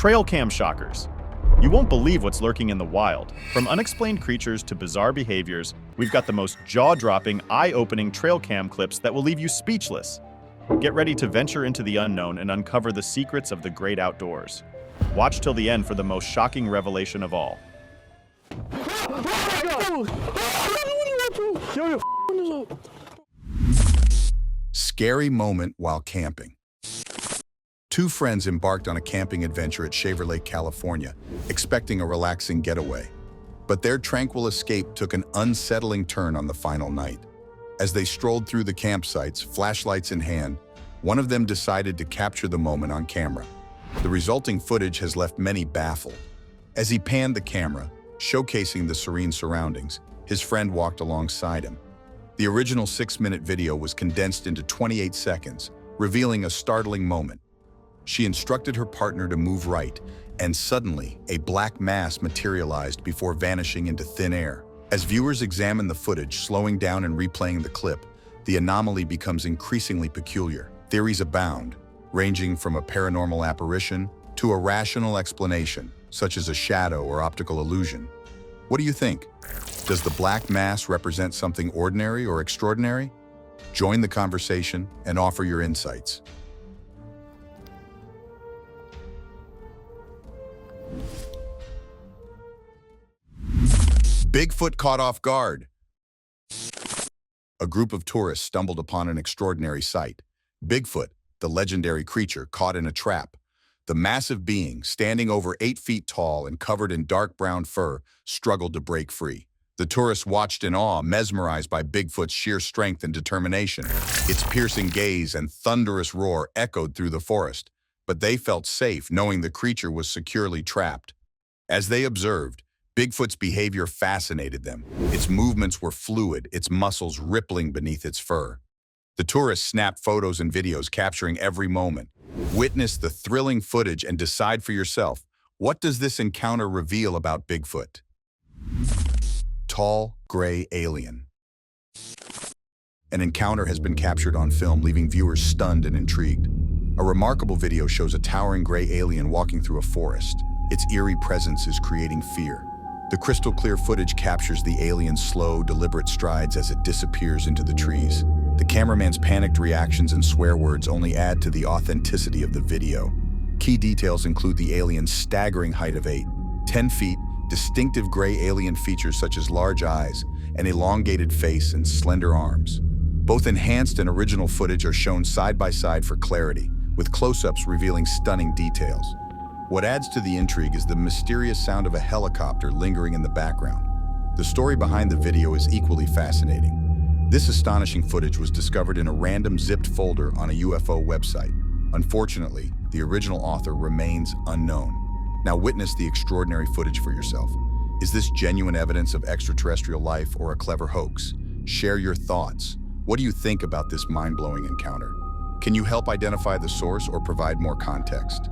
Trail cam shockers. You won't believe what's lurking in the wild. From unexplained creatures to bizarre behaviors, we've got the most jaw-dropping, eye-opening trail cam clips that will leave you speechless. Get ready to venture into the unknown and uncover the secrets of the great outdoors. Watch till the end for the most shocking revelation of all. Scary moment while camping. Two friends embarked on a camping adventure at Shaver Lake, California, expecting a relaxing getaway. But their tranquil escape took an unsettling turn on the final night. As they strolled through the campsites, flashlights in hand, one of them decided to capture the moment on camera. The resulting footage has left many baffled. As he panned the camera, showcasing the serene surroundings, his friend walked alongside him. The original 6-minute video was condensed into 28 seconds, revealing a startling moment. She instructed her partner to move right, and suddenly, a black mass materialized before vanishing into thin air. As viewers examine the footage, slowing down and replaying the clip, the anomaly becomes increasingly peculiar. Theories abound, ranging from a paranormal apparition to a rational explanation, such as a shadow or optical illusion. What do you think? Does the black mass represent something ordinary or extraordinary? Join the conversation and offer your insights. Bigfoot caught off guard. A group of tourists stumbled upon an extraordinary sight. Bigfoot, the legendary creature caught in a trap. The massive being, standing over 8 feet tall and covered in dark brown fur, struggled to break free. The tourists watched in awe, mesmerized by Bigfoot's sheer strength and determination. Its piercing gaze and thunderous roar echoed through the forest, but they felt safe knowing the creature was securely trapped. As they observed, Bigfoot's behavior fascinated them. Its movements were fluid, its muscles rippling beneath its fur. The tourists snapped photos and videos capturing every moment. Witness the thrilling footage and decide for yourself, what does this encounter reveal about Bigfoot? Tall, gray alien. An encounter has been captured on film, leaving viewers stunned and intrigued. A remarkable video shows a towering gray alien walking through a forest. Its eerie presence is creating fear. The crystal-clear footage captures the alien's slow, deliberate strides as it disappears into the trees. The cameraman's panicked reactions and swear words only add to the authenticity of the video. Key details include the alien's staggering height of 10 feet, distinctive gray alien features such as large eyes, an elongated face, and slender arms. Both enhanced and original footage are shown side by side for clarity, with close-ups revealing stunning details. What adds to the intrigue is the mysterious sound of a helicopter lingering in the background. The story behind the video is equally fascinating. This astonishing footage was discovered in a random zipped folder on a UFO website. Unfortunately, the original author remains unknown. Now witness the extraordinary footage for yourself. Is this genuine evidence of extraterrestrial life or a clever hoax? Share your thoughts. What do you think about this mind-blowing encounter? Can you help identify the source or provide more context?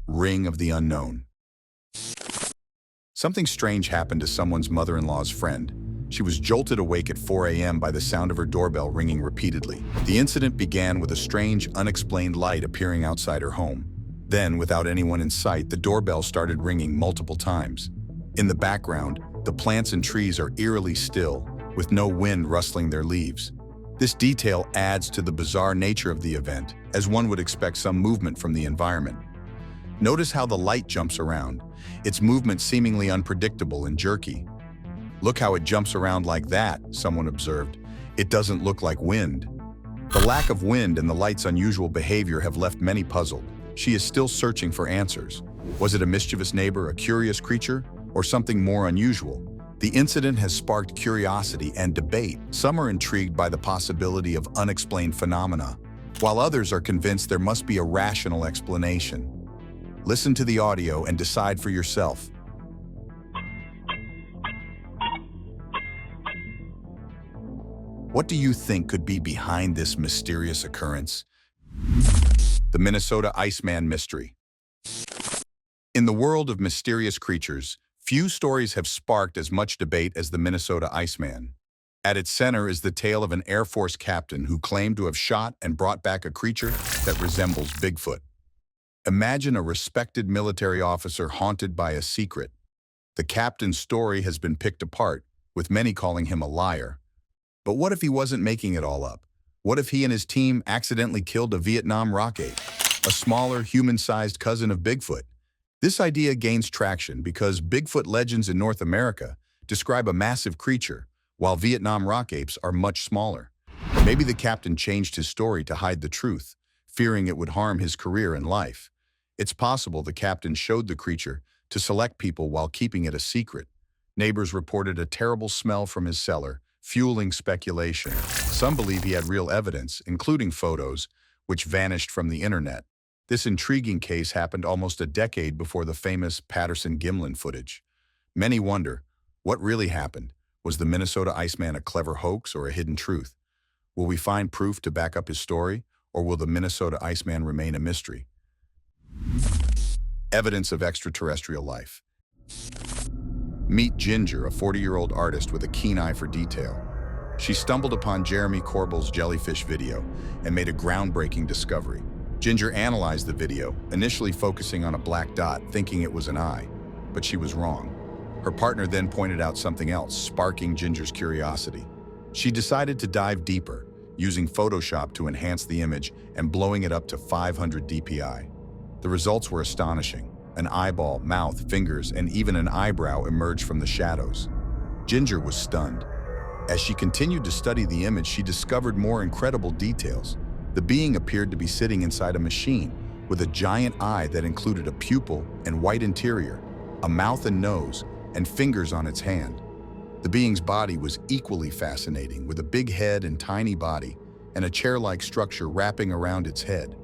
Ring of the unknown. Something strange happened to someone's mother-in-law's friend. She was jolted awake at 4 a.m. by the sound of her doorbell ringing repeatedly. The incident began with a strange, unexplained light appearing outside her home. Then, without anyone in sight, the doorbell started ringing multiple times. In the background, the plants and trees are eerily still, with no wind rustling their leaves. This detail adds to the bizarre nature of the event, as one would expect some movement from the environment. Notice how the light jumps around, its movement seemingly unpredictable and jerky. Look how it jumps around like that, someone observed. It doesn't look like wind. The lack of wind and the light's unusual behavior have left many puzzled. She is still searching for answers. Was it a mischievous neighbor, a curious creature, or something more unusual? The incident has sparked curiosity and debate. Some are intrigued by the possibility of unexplained phenomena, while others are convinced there must be a rational explanation. Listen to the audio and decide for yourself. What do you think could be behind this mysterious occurrence? The Minnesota Iceman mystery. In the world of mysterious creatures, few stories have sparked as much debate as the Minnesota Iceman. At its center is the tale of an Air Force captain who claimed to have shot and brought back a creature that resembles Bigfoot. Imagine a respected military officer haunted by a secret. The captain's story has been picked apart, with many calling him a liar. But what if he wasn't making it all up? What if he and his team accidentally killed a Vietnam rock ape, a smaller, human-sized cousin of Bigfoot? This idea gains traction because Bigfoot legends in North America describe a massive creature, while Vietnam rock apes are much smaller. Maybe the captain changed his story to hide the truth, fearing it would harm his career and life. It's possible the captain showed the creature to select people while keeping it a secret. Neighbors reported a terrible smell from his cellar, fueling speculation. Some believe he had real evidence, including photos, which vanished from the internet. This intriguing case happened almost a decade before the famous Patterson-Gimlin footage. Many wonder, what really happened? Was the Minnesota Iceman a clever hoax or a hidden truth? Will we find proof to back up his story, or will the Minnesota Iceman remain a mystery? Evidence of extraterrestrial life. Meet Ginger, a 40-year-old artist with a keen eye for detail. She stumbled upon Jeremy Corbell's jellyfish video and made a groundbreaking discovery. Ginger analyzed the video, initially focusing on a black dot, thinking it was an eye, but she was wrong. Her partner then pointed out something else, sparking Ginger's curiosity. She decided to dive deeper, using Photoshop to enhance the image and blowing it up to 500 dpi. The results were astonishing. An eyeball, mouth, fingers, and even an eyebrow emerged from the shadows. Ginger was stunned. As she continued to study the image, she discovered more incredible details. The being appeared to be sitting inside a machine with a giant eye that included a pupil and white interior, a mouth and nose, and fingers on its hand. The being's body was equally fascinating, with a big head and tiny body, and a chair-like structure wrapping around its head.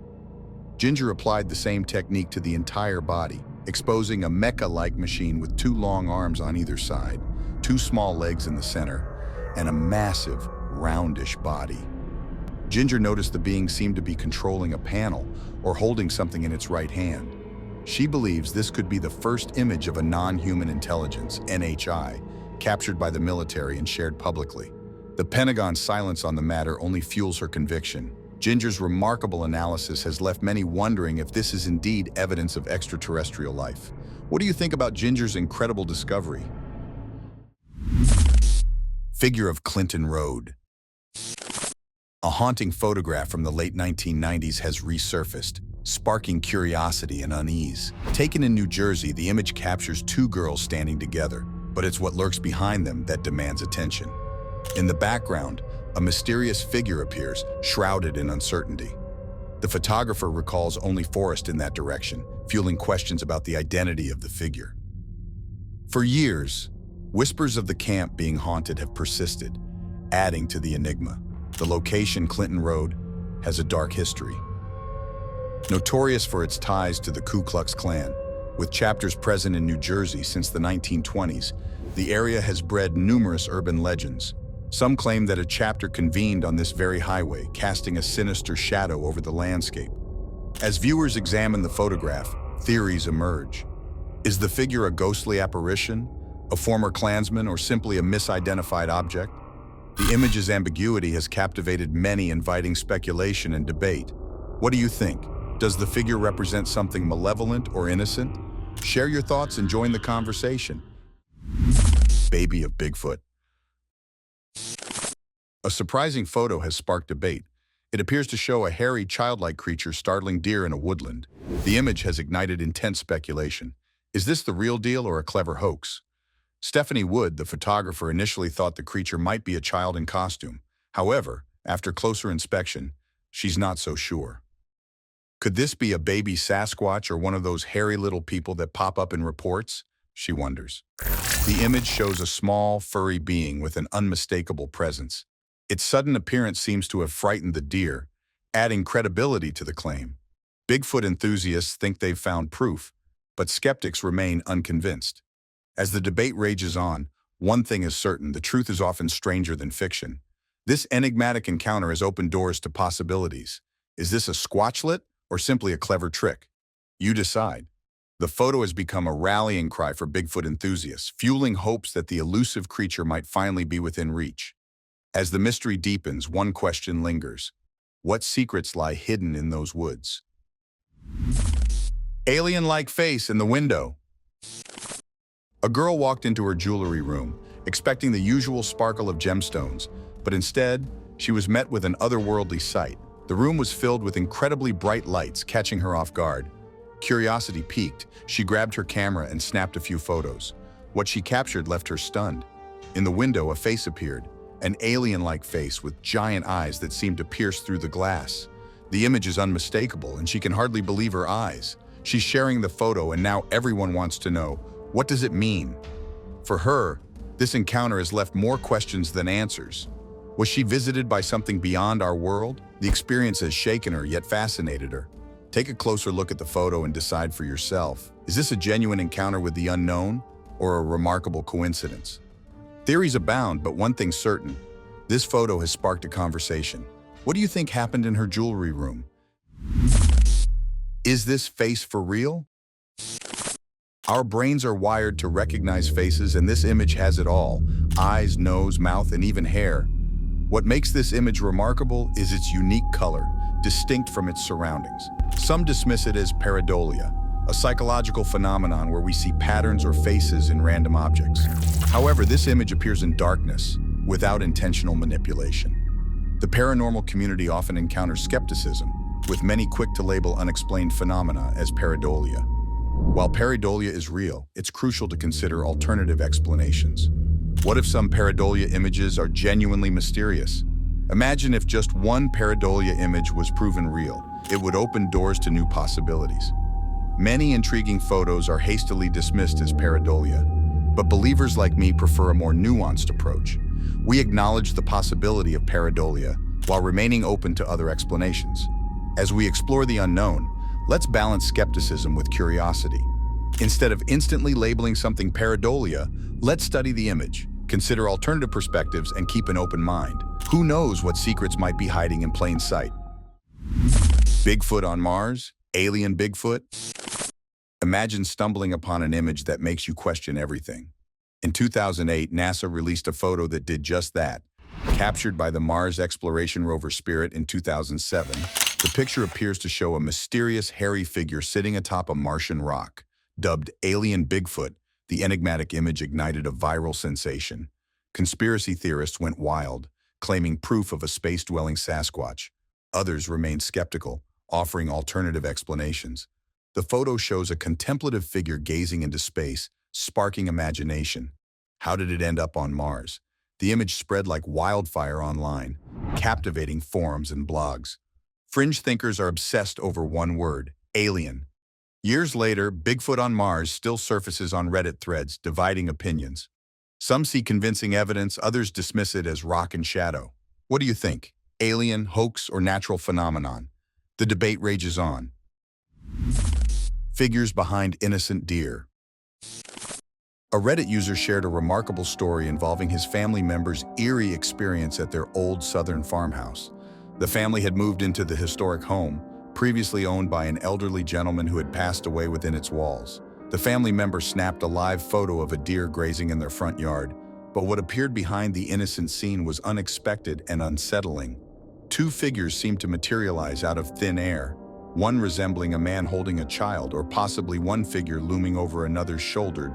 Ginger applied the same technique to the entire body, exposing a mecha-like machine with 2 long arms on either side, 2 small legs in the center, and a massive, roundish body. Ginger noticed the being seemed to be controlling a panel or holding something in its right hand. She believes this could be the first image of a non-human intelligence, NHI, captured by the military and shared publicly. The Pentagon's silence on the matter only fuels her conviction. Ginger's remarkable analysis has left many wondering if this is indeed evidence of extraterrestrial life. What do you think about Ginger's incredible discovery? Figure of Clinton Road. A haunting photograph from the late 1990s has resurfaced, sparking curiosity and unease. Taken in New Jersey, the image captures 2 girls standing together, but it's what lurks behind them that demands attention. In the background, a mysterious figure appears, shrouded in uncertainty. The photographer recalls only forest in that direction, fueling questions about the identity of the figure. For years, whispers of the camp being haunted have persisted, adding to the enigma. The location, Clinton Road, has a dark history. Notorious for its ties to the Ku Klux Klan, with chapters present in New Jersey since the 1920s, the area has bred numerous urban legends. Some claim that a chapter convened on this very highway, casting a sinister shadow over the landscape. As viewers examine the photograph, theories emerge. Is the figure a ghostly apparition, a former Klansman, or simply a misidentified object? The image's ambiguity has captivated many, inviting speculation and debate. What do you think? Does the figure represent something malevolent or innocent? Share your thoughts and join the conversation. Baby of Bigfoot. A surprising photo has sparked debate. It appears to show a hairy, childlike creature startling deer in a woodland. The image has ignited intense speculation. Is this the real deal or a clever hoax? Stephanie Wood, the photographer, initially thought the creature might be a child in costume. However, after closer inspection, she's not so sure. Could this be a baby Sasquatch or one of those hairy little people that pop up in reports? She wonders. The image shows a small, furry being with an unmistakable presence. Its sudden appearance seems to have frightened the deer, adding credibility to the claim. Bigfoot enthusiasts think they've found proof, but skeptics remain unconvinced. As the debate rages on, one thing is certain: the truth is often stranger than fiction. This enigmatic encounter has opened doors to possibilities. Is this a squatchlet or simply a clever trick? You decide. The photo has become a rallying cry for Bigfoot enthusiasts, fueling hopes that the elusive creature might finally be within reach. As the mystery deepens, one question lingers. What secrets lie hidden in those woods? Alien-like face in the window. A girl walked into her jewelry room, expecting the usual sparkle of gemstones, but instead, she was met with an otherworldly sight. The room was filled with incredibly bright lights, catching her off guard. Curiosity piqued, she grabbed her camera and snapped a few photos. What she captured left her stunned. In the window, a face appeared, an alien-like face with giant eyes that seemed to pierce through the glass. The image is unmistakable, and she can hardly believe her eyes. She's sharing the photo, and now everyone wants to know, what does it mean? For her, this encounter has left more questions than answers. Was she visited by something beyond our world? The experience has shaken her, yet fascinated her. Take a closer look at the photo and decide for yourself. Is this a genuine encounter with the unknown, or a remarkable coincidence? Theories abound, but one thing's certain. This photo has sparked a conversation. What do you think happened in her jewelry room? Is this face for real? Our brains are wired to recognize faces, and this image has it all: eyes, nose, mouth, and even hair. What makes this image remarkable is its unique color, distinct from its surroundings. Some dismiss it as pareidolia, a psychological phenomenon where we see patterns or faces in random objects. However, this image appears in darkness, without intentional manipulation. The paranormal community often encounters skepticism, with many quick to label unexplained phenomena as pareidolia. While pareidolia is real, it's crucial to consider alternative explanations. What if some pareidolia images are genuinely mysterious? Imagine if just one pareidolia image was proven real. It would open doors to new possibilities. Many intriguing photos are hastily dismissed as pareidolia, but believers like me prefer a more nuanced approach. We acknowledge the possibility of pareidolia while remaining open to other explanations. As we explore the unknown, let's balance skepticism with curiosity. Instead of instantly labeling something pareidolia, let's study the image, consider alternative perspectives, and keep an open mind. Who knows what secrets might be hiding in plain sight? Bigfoot on Mars? Alien Bigfoot? Imagine stumbling upon an image that makes you question everything. In 2008, NASA released a photo that did just that. Captured by the Mars exploration rover Spirit in 2007, the picture appears to show a mysterious, hairy figure sitting atop a Martian rock. Dubbed Alien Bigfoot, the enigmatic image ignited a viral sensation. Conspiracy theorists went wild, claiming proof of a space-dwelling Sasquatch. Others remained skeptical, offering alternative explanations. The photo shows a contemplative figure gazing into space, sparking imagination. How did it end up on Mars? The image spread like wildfire online, captivating forums and blogs. Fringe thinkers are obsessed over one word: alien. Years later, Bigfoot on Mars still surfaces on Reddit threads, dividing opinions. Some see convincing evidence, others dismiss it as rock and shadow. What do you think? Alien, hoax, or natural phenomenon? The debate rages on. Figures behind innocent deer. A Reddit user shared a remarkable story involving his family member's eerie experience at their old southern farmhouse. The family had moved into the historic home, previously owned by an elderly gentleman who had passed away within its walls. The family member snapped a live photo of a deer grazing in their front yard, but what appeared behind the innocent scene was unexpected and unsettling. Two figures seemed to materialize out of thin air, one resembling a man holding a child, or possibly one figure looming over another's shoulder.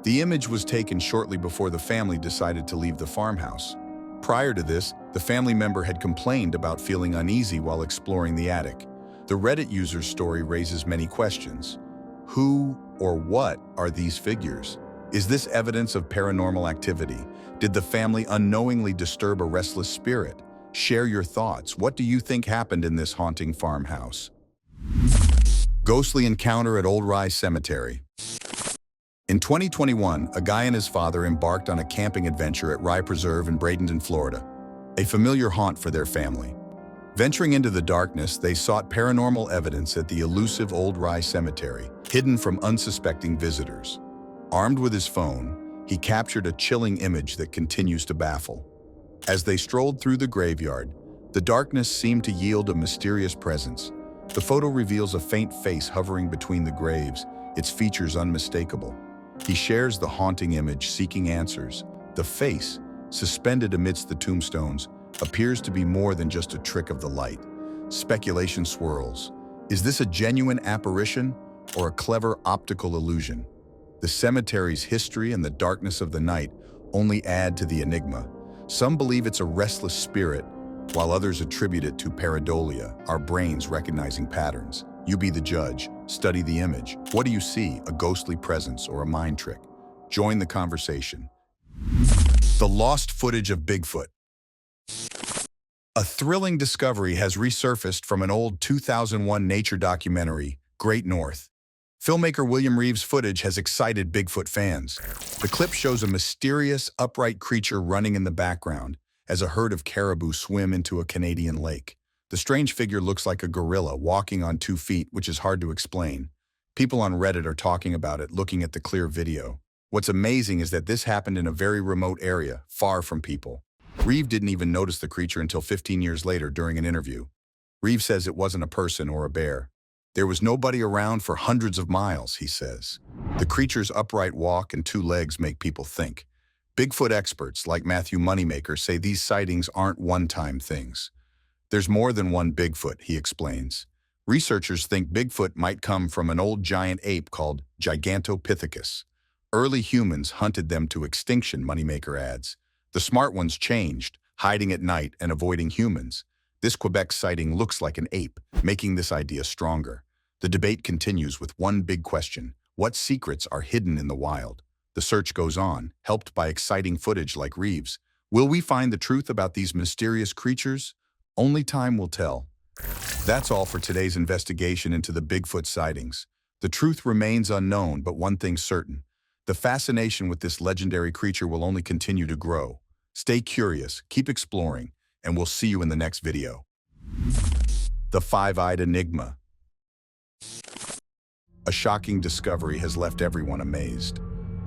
The image was taken shortly before the family decided to leave the farmhouse. Prior to this, the family member had complained about feeling uneasy while exploring the attic. The Reddit user's story raises many questions. Who or what are these figures? Is this evidence of paranormal activity? Did the family unknowingly disturb a restless spirit? Share your thoughts. What do you think happened in this haunting farmhouse? Ghostly encounter at Audreys Cemetery. In 2021, a guy and his father embarked on a camping adventure at Rye Preserve in Bradenton, Florida, a familiar haunt for their family. Venturing into the darkness, they sought paranormal evidence at the elusive Audreys Cemetery, hidden from unsuspecting visitors. Armed with his phone, he captured a chilling image that continues to baffle. As they strolled through the graveyard, the darkness seemed to yield a mysterious presence. The photo reveals a faint face hovering between the graves, its features unmistakable. He shares the haunting image, seeking answers. The face, suspended amidst the tombstones, appears to be more than just a trick of the light. Speculation swirls. Is this a genuine apparition or a clever optical illusion? The cemetery's history and the darkness of the night only add to the enigma. Some believe it's a restless spirit, while others attribute it to pareidolia, our brains recognizing patterns. You be the judge. Study the image. What do you see? A ghostly presence or a mind trick? Join the conversation. The lost footage of Bigfoot. A thrilling discovery has resurfaced from an old 2001 nature documentary, Great North. Filmmaker William Reeves' footage has excited Bigfoot fans. The clip shows a mysterious, upright creature running in the background as a herd of caribou swim into a Canadian lake. The strange figure looks like a gorilla walking on 2 feet, which is hard to explain. People on Reddit are talking about it, looking at the clear video. What's amazing is that this happened in a very remote area, far from people. Reeves didn't even notice the creature until 15 years later during an interview. Reeves says it wasn't a person or a bear. There was nobody around for hundreds of miles, he says. The creature's upright walk and 2 legs make people think. Bigfoot experts like Matthew Moneymaker say these sightings aren't one-time things. There's more than one Bigfoot, he explains. Researchers think Bigfoot might come from an old giant ape called Gigantopithecus. Early humans hunted them to extinction, Moneymaker adds. The smart ones changed, hiding at night and avoiding humans. This Quebec sighting looks like an ape, making this idea stronger. The debate continues with one big question: what secrets are hidden in the wild? The search goes on, helped by exciting footage like Reeves. Will we find the truth about these mysterious creatures? Only time will tell. That's all for today's investigation into the Bigfoot sightings. The truth remains unknown, but one thing's certain: the fascination with this legendary creature will only continue to grow. Stay curious, keep exploring, and we'll see you in the next video. The Five-Eyed Enigma. A shocking discovery has left everyone amazed.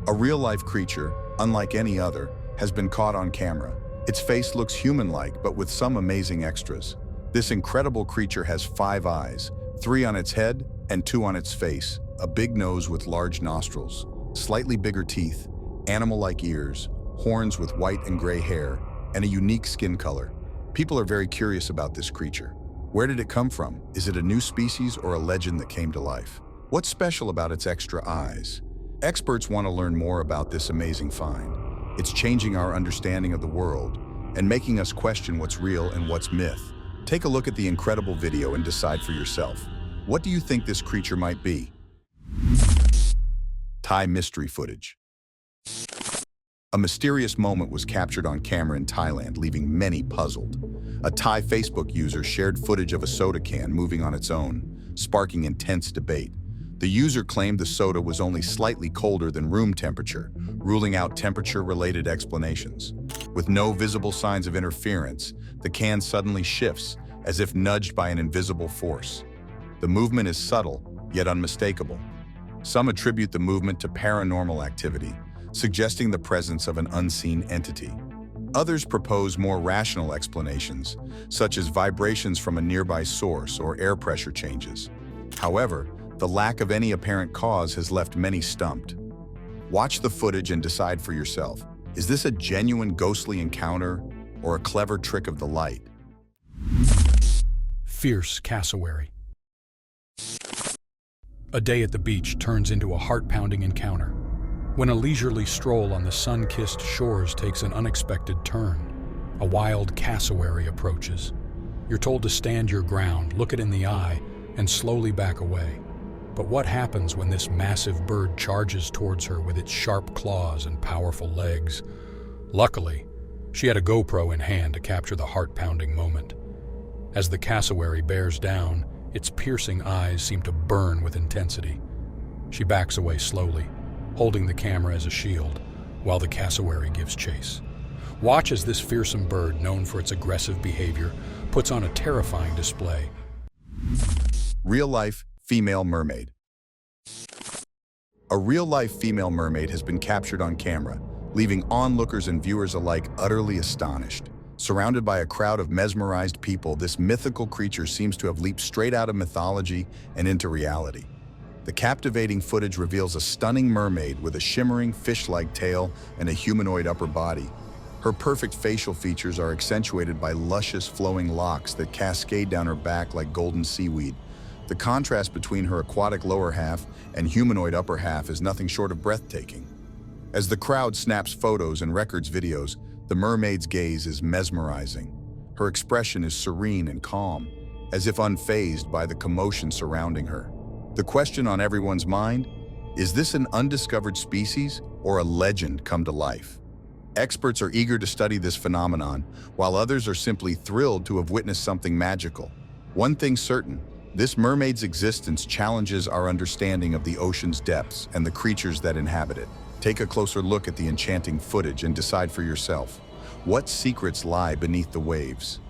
A real-life creature, unlike any other, has been caught on camera. Its face looks human-like, but with some amazing extras. This incredible creature has 5 eyes, 3 on its head and 2 on its face, a big nose with large nostrils, slightly bigger teeth, animal-like ears, horns with white and gray hair, and a unique skin color. People are very curious about this creature. Where did it come from? Is it a new species or a legend that came to life? What's special about its extra eyes? Experts want to learn more about this amazing find. It's changing our understanding of the world and making us question what's real and what's myth. Take a look at the incredible video and decide for yourself. What do you think this creature might be? Thai mystery footage. A mysterious moment was captured on camera in Thailand, leaving many puzzled. A Thai Facebook user shared footage of a soda can moving on its own, sparking intense debate. The user claimed the soda was only slightly colder than room temperature, ruling out temperature-related explanations. With no visible signs of interference, the can suddenly shifts, as if nudged by an invisible force. The movement is subtle, yet unmistakable. Some attribute the movement to paranormal activity, suggesting the presence of an unseen entity. Others propose more rational explanations, such as vibrations from a nearby source or air pressure changes. However, the lack of any apparent cause has left many stumped. Watch the footage and decide for yourself. Is this a genuine ghostly encounter or a clever trick of the light? Fierce cassowary. A day at the beach turns into a heart-pounding encounter. When a leisurely stroll on the sun-kissed shores takes an unexpected turn, a wild cassowary approaches. You're told to stand your ground, look it in the eye, and slowly back away. But what happens when this massive bird charges towards her with its sharp claws and powerful legs? Luckily, she had a GoPro in hand to capture the heart-pounding moment. As the cassowary bears down, its piercing eyes seem to burn with intensity. She backs away slowly, holding the camera as a shield, while the cassowary gives chase. Watch as this fearsome bird, known for its aggressive behavior, puts on a terrifying display. Real-life female mermaid. A real-life female mermaid has been captured on camera, leaving onlookers and viewers alike utterly astonished. Surrounded by a crowd of mesmerized people, this mythical creature seems to have leaped straight out of mythology and into reality. The captivating footage reveals a stunning mermaid with a shimmering fish-like tail and a humanoid upper body. Her perfect facial features are accentuated by luscious flowing locks that cascade down her back like golden seaweed. The contrast between her aquatic lower half and humanoid upper half is nothing short of breathtaking. As the crowd snaps photos and records videos, the mermaid's gaze is mesmerizing. Her expression is serene and calm, as if unfazed by the commotion surrounding her. The question on everyone's mind: is this an undiscovered species or a legend come to life? Experts are eager to study this phenomenon, while others are simply thrilled to have witnessed something magical. One thing's certain: this mermaid's existence challenges our understanding of the ocean's depths and the creatures that inhabit it. Take a closer look at the enchanting footage and decide for yourself: what secrets lie beneath the waves?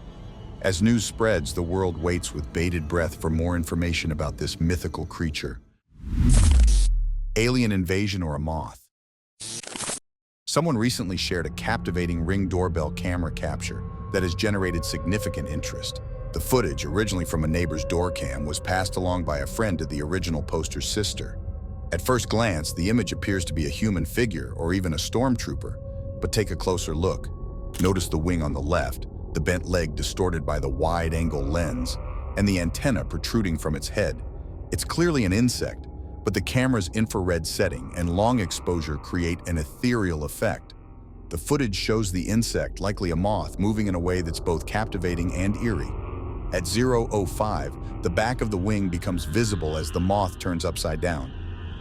As news spreads, the world waits with bated breath for more information about this mythical creature. Alien invasion or a moth? Someone recently shared a captivating Ring doorbell camera capture that has generated significant interest. The footage, originally from a neighbor's door cam, was passed along by a friend to the original poster's sister. At first glance, the image appears to be a human figure or even a stormtrooper, but take a closer look. Notice the wing on the left, the bent leg distorted by the wide-angle lens, and the antenna protruding from its head. It's clearly an insect, but the camera's infrared setting and long exposure create an ethereal effect. The footage shows the insect, likely a moth, moving in a way that's both captivating and eerie. At 0:05, the back of the wing becomes visible as the moth turns upside down.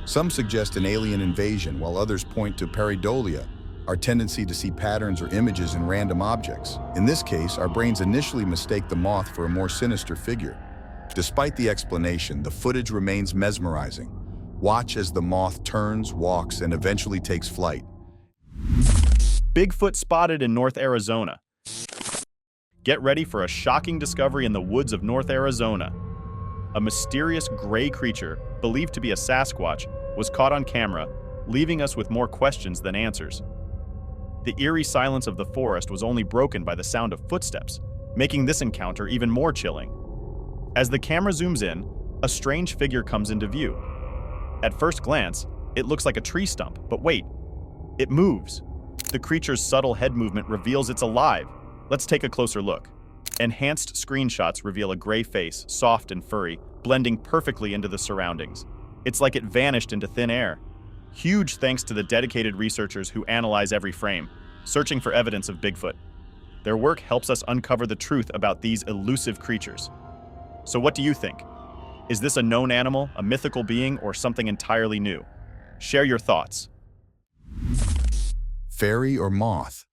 Some suggest an alien invasion, while others point to pareidolia, our tendency to see patterns or images in random objects. In this case, our brains initially mistake the moth for a more sinister figure. Despite the explanation, the footage remains mesmerizing. Watch as the moth turns, walks, and eventually takes flight. Bigfoot spotted in North Arizona. Get ready for a shocking discovery in the woods of North Arizona. A mysterious gray creature, believed to be a Sasquatch, was caught on camera, leaving us with more questions than answers. The eerie silence of the forest was only broken by the sound of footsteps, making this encounter even more chilling. As the camera zooms in, a strange figure comes into view. At first glance, it looks like a tree stump, but wait, it moves. The creature's subtle head movement reveals it's alive. Let's take a closer look. Enhanced screenshots reveal a gray face, soft and furry, blending perfectly into the surroundings. It's like it vanished into thin air. Huge thanks to the dedicated researchers who analyze every frame, searching for evidence of Bigfoot. Their work helps us uncover the truth about these elusive creatures. So what do you think? Is this a known animal, a mythical being, or something entirely new? Share your thoughts. Fairy or moth?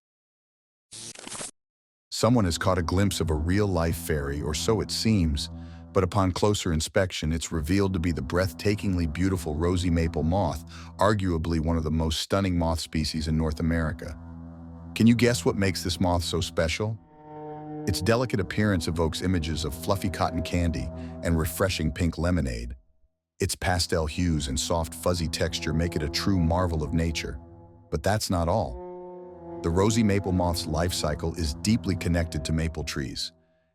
Someone has caught a glimpse of a real-life fairy, or so it seems, but upon closer inspection, it's revealed to be the breathtakingly beautiful rosy maple moth, arguably one of the most stunning moth species in North America. Can you guess what makes this moth so special? Its delicate appearance evokes images of fluffy cotton candy and refreshing pink lemonade. Its pastel hues and soft, fuzzy texture make it a true marvel of nature. But that's not all. The rosy maple moth's life cycle is deeply connected to maple trees.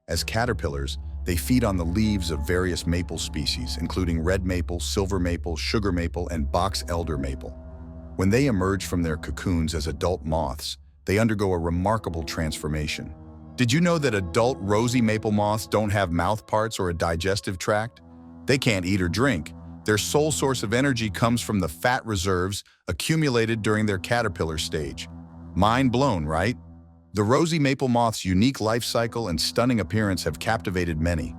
As caterpillars, they feed on the leaves of various maple species, including red maple, silver maple, sugar maple, and box elder maple. When they emerge from their cocoons as adult moths, they undergo a remarkable transformation. Did you know that adult rosy maple moths don't have mouth parts or a digestive tract? They can't eat or drink. Their sole source of energy comes from the fat reserves accumulated during their caterpillar stage. Mind blown, right? The rosy maple moth's unique life cycle and stunning appearance have captivated many.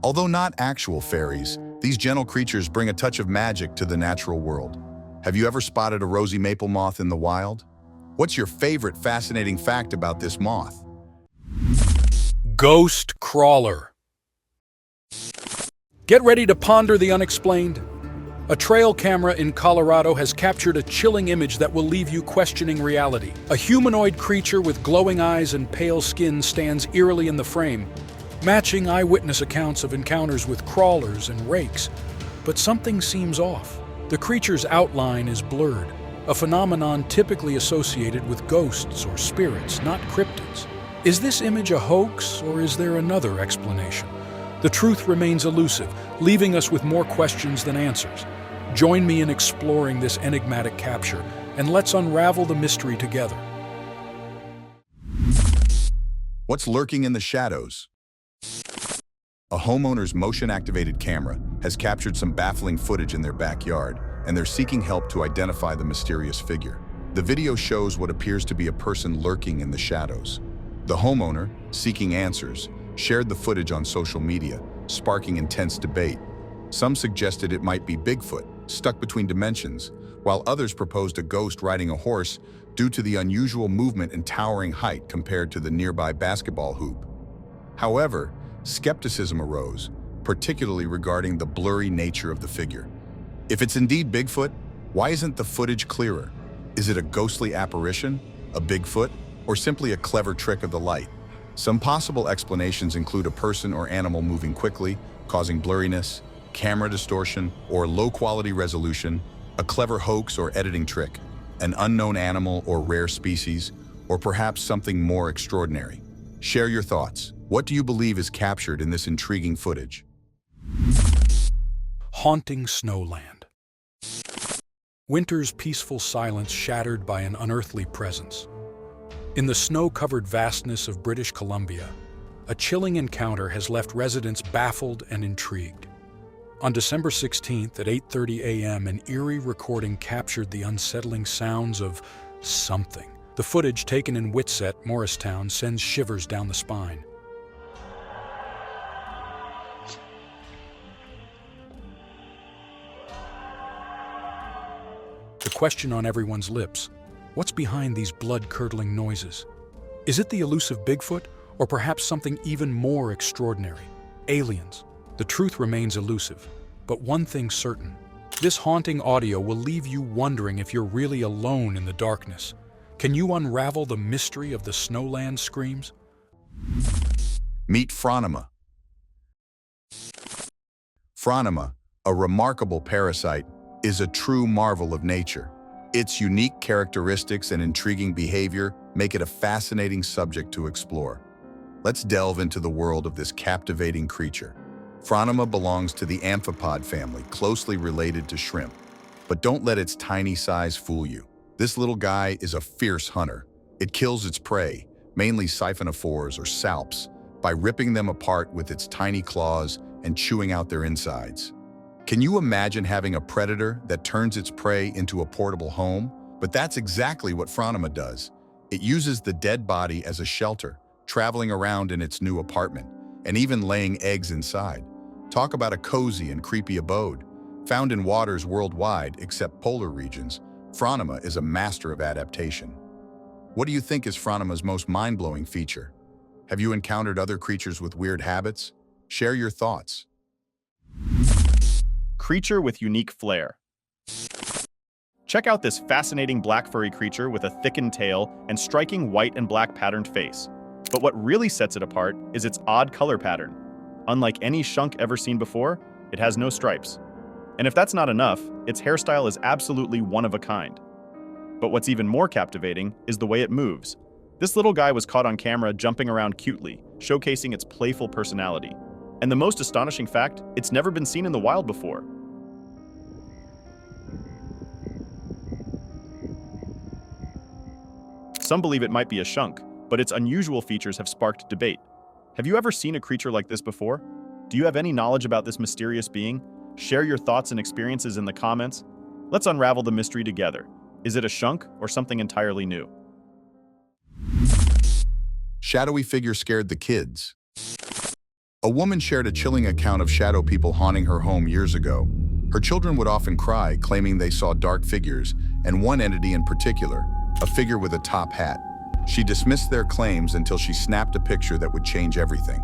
Although not actual fairies, these gentle creatures bring a touch of magic to the natural world. Have you ever spotted a rosy maple moth in the wild? What's your favorite fascinating fact about this moth? Ghost crawler. Get ready to ponder the unexplained. A trail camera in Colorado has captured a chilling image that will leave you questioning reality. A humanoid creature with glowing eyes and pale skin stands eerily in the frame, matching eyewitness accounts of encounters with crawlers and rakes. But something seems off. The creature's outline is blurred, a phenomenon typically associated with ghosts or spirits, not cryptids. Is this image a hoax, or is there another explanation? The truth remains elusive, leaving us with more questions than answers. Join me in exploring this enigmatic capture, and let's unravel the mystery together. What's lurking in the shadows? A homeowner's motion-activated camera has captured some baffling footage in their backyard, and they're seeking help to identify the mysterious figure. The video shows what appears to be a person lurking in the shadows. The homeowner, seeking answers, shared the footage on social media, sparking intense debate. Some suggested it might be Bigfoot, stuck between dimensions, while others proposed a ghost riding a horse due to the unusual movement and towering height compared to the nearby basketball hoop. However, skepticism arose, particularly regarding the blurry nature of the figure. If it's indeed Bigfoot, why isn't the footage clearer? Is it a ghostly apparition, a Bigfoot, or simply a clever trick of the light? Some possible explanations include a person or animal moving quickly, causing blurriness, camera distortion, or low-quality resolution, a clever hoax or editing trick, an unknown animal or rare species, or perhaps something more extraordinary. Share your thoughts. What do you believe is captured in this intriguing footage? Haunting Snowland. Winter's peaceful silence shattered by an unearthly presence. In the snow-covered vastness of British Columbia, a chilling encounter has left residents baffled and intrigued. On December 16th at 8:30 a.m., an eerie recording captured the unsettling sounds of something. The footage, taken in Whitsett, Morristown, sends shivers down the spine. The question on everyone's lips: what's behind these blood-curdling noises? Is it the elusive Bigfoot, or perhaps something even more extraordinary? Aliens. The truth remains elusive, but one thing's certain. This haunting audio will leave you wondering if you're really alone in the darkness. Can you unravel the mystery of the Snowland screams? Meet Frama. Frama, a remarkable parasite, is a true marvel of nature. Its unique characteristics and intriguing behavior make it a fascinating subject to explore. Let's delve into the world of this captivating creature. Frama belongs to the amphipod family, closely related to shrimp. But don't let its tiny size fool you. This little guy is a fierce hunter. It kills its prey, mainly siphonophores or salps, by ripping them apart with its tiny claws and chewing out their insides. Can you imagine having a predator that turns its prey into a portable home? But that's exactly what Frama does. It uses the dead body as a shelter, traveling around in its new apartment, and even laying eggs inside. Talk about a cozy and creepy abode. Found in waters worldwide except polar regions, Frama is a master of adaptation. What do you think is Frama's most mind-blowing feature? Have you encountered other creatures with weird habits? Share your thoughts. Creature with unique flair. Check out this fascinating black furry creature with a thickened tail and striking white and black patterned face. But what really sets it apart is its odd color pattern. Unlike any skunk ever seen before, it has no stripes. And if that's not enough, its hairstyle is absolutely one of a kind. But what's even more captivating is the way it moves. This little guy was caught on camera jumping around cutely, showcasing its playful personality. And the most astonishing fact, it's never been seen in the wild before. Some believe it might be a skunk, but its unusual features have sparked debate. Have you ever seen a creature like this before? Do you have any knowledge about this mysterious being? Share your thoughts and experiences in the comments. Let's unravel the mystery together. Is it a skunk or something entirely new? Shadowy figure scared the kids. A woman shared a chilling account of shadow people haunting her home years ago. Her children would often cry, claiming they saw dark figures, and one entity in particular, a figure with a top hat. She dismissed their claims until she snapped a picture that would change everything.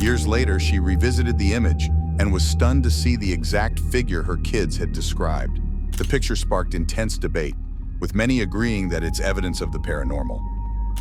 Years later, she revisited the image and was stunned to see the exact figure her kids had described. The picture sparked intense debate, with many agreeing that it's evidence of the paranormal.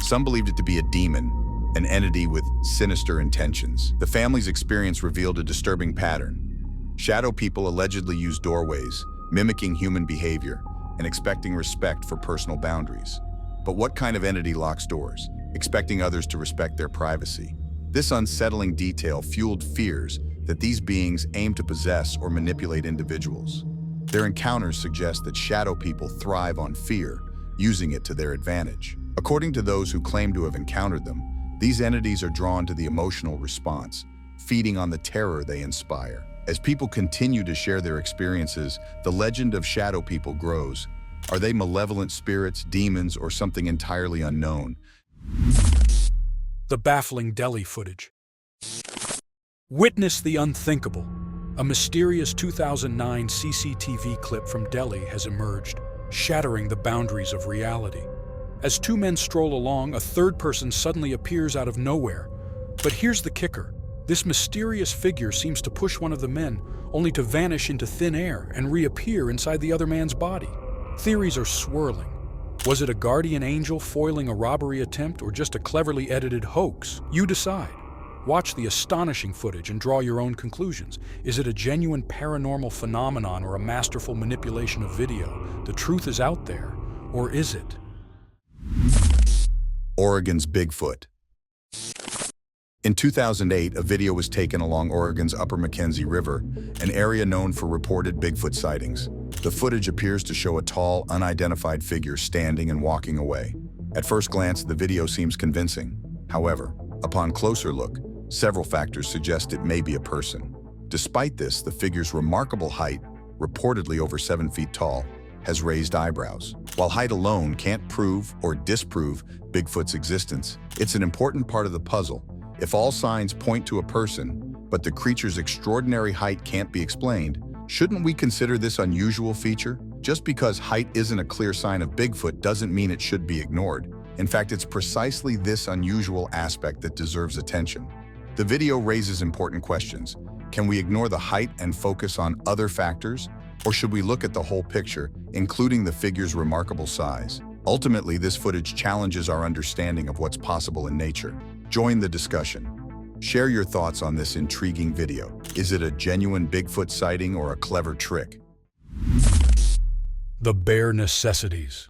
Some believed it to be a demon, an entity with sinister intentions. The family's experience revealed a disturbing pattern. Shadow people allegedly use doorways, mimicking human behavior and expecting respect for personal boundaries. But what kind of entity locks doors, expecting others to respect their privacy? This unsettling detail fueled fears that these beings aim to possess or manipulate individuals. Their encounters suggest that shadow people thrive on fear, using it to their advantage. According to those who claim to have encountered them, these entities are drawn to the emotional response, feeding on the terror they inspire. As people continue to share their experiences, the legend of shadow people grows. Are they malevolent spirits, demons, or something entirely unknown? The baffling Delhi footage. Witness the unthinkable. A mysterious 2009 CCTV clip from Delhi has emerged, shattering the boundaries of reality. As two men stroll along, a third person suddenly appears out of nowhere. But here's the kicker. This mysterious figure seems to push one of the men, only to vanish into thin air and reappear inside the other man's body. Theories are swirling. Was it a guardian angel foiling a robbery attempt or just a cleverly edited hoax? You decide. Watch the astonishing footage and draw your own conclusions. Is it a genuine paranormal phenomenon or a masterful manipulation of video? The truth is out there, or is it? Oregon's Bigfoot. In 2008, a video was taken along Oregon's Upper Mackenzie River, an area known for reported Bigfoot sightings. The footage appears to show a tall, unidentified figure standing and walking away. At first glance, the video seems convincing. However, upon closer look, several factors suggest it may be a person. Despite this, the figure's remarkable height, reportedly over 7 feet tall, has raised eyebrows. While height alone can't prove or disprove Bigfoot's existence, it's an important part of the puzzle. If all signs point to a person, but the creature's extraordinary height can't be explained, shouldn't we consider this unusual feature? Just because height isn't a clear sign of Bigfoot doesn't mean it should be ignored. In fact, it's precisely this unusual aspect that deserves attention. The video raises important questions. Can we ignore the height and focus on other factors? Or should we look at the whole picture, including the figure's remarkable size? Ultimately, this footage challenges our understanding of what's possible in nature. Join the discussion. Share your thoughts on this intriguing video. Is it a genuine Bigfoot sighting or a clever trick? The Bear Necessities.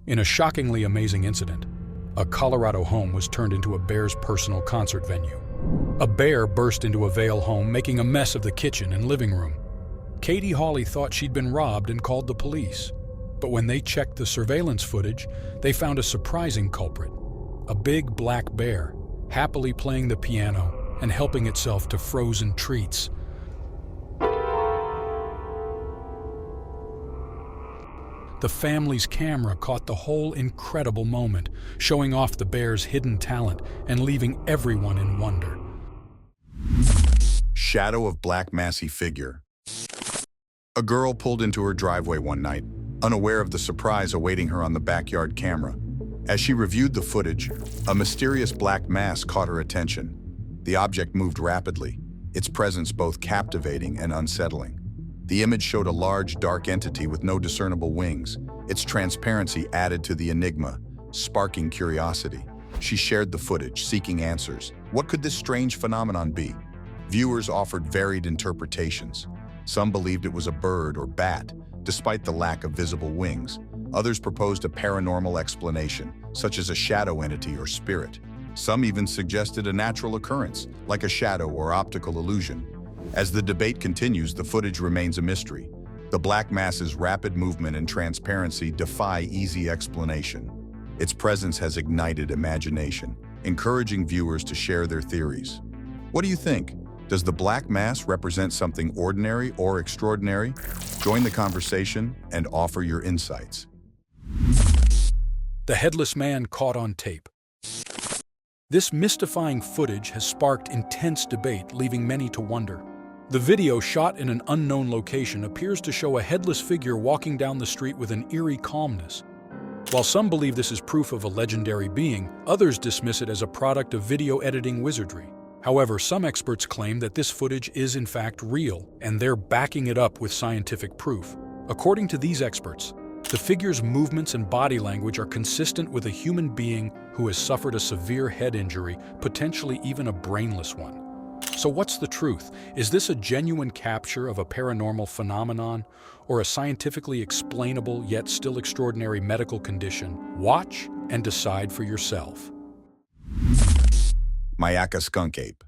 In a shockingly amazing incident, a Colorado home was turned into a bear's personal concert venue. A bear burst into a Vail home, making a mess of the kitchen and living room. Katie Hawley thought she'd been robbed and called the police. But when they checked the surveillance footage, they found a surprising culprit. A big black bear, happily playing the piano and helping itself to frozen treats. The family's camera caught the whole incredible moment, showing off the bear's hidden talent and leaving everyone in wonder. Shadow of black massy figure. A girl pulled into her driveway one night, unaware of the surprise awaiting her on the backyard camera. As she reviewed the footage, a mysterious black mass caught her attention. The object moved rapidly, its presence both captivating and unsettling. The image showed a large, dark entity with no discernible wings. Its transparency added to the enigma, sparking curiosity. She shared the footage, seeking answers. What could this strange phenomenon be? Viewers offered varied interpretations. Some believed it was a bird or bat, despite the lack of visible wings. Others proposed a paranormal explanation, such as a shadow entity or spirit. Some even suggested a natural occurrence, like a shadow or optical illusion. As the debate continues, the footage remains a mystery. The black mass's rapid movement and transparency defy easy explanation. Its presence has ignited imagination, encouraging viewers to share their theories. What do you think? Does the black mass represent something ordinary or extraordinary? Join the conversation and offer your insights. The Headless Man caught on tape. This mystifying footage has sparked intense debate, leaving many to wonder. The video, shot in an unknown location, appears to show a headless figure walking down the street with an eerie calmness. While some believe this is proof of a legendary being, others dismiss it as a product of video editing wizardry. However, some experts claim that this footage is in fact real, and they're backing it up with scientific proof. According to these experts, the figure's movements and body language are consistent with a human being who has suffered a severe head injury, potentially even a brainless one. So what's the truth? Is this a genuine capture of a paranormal phenomenon, or a scientifically explainable yet still extraordinary medical condition? Watch and decide for yourself. Makaka Skunk Ape.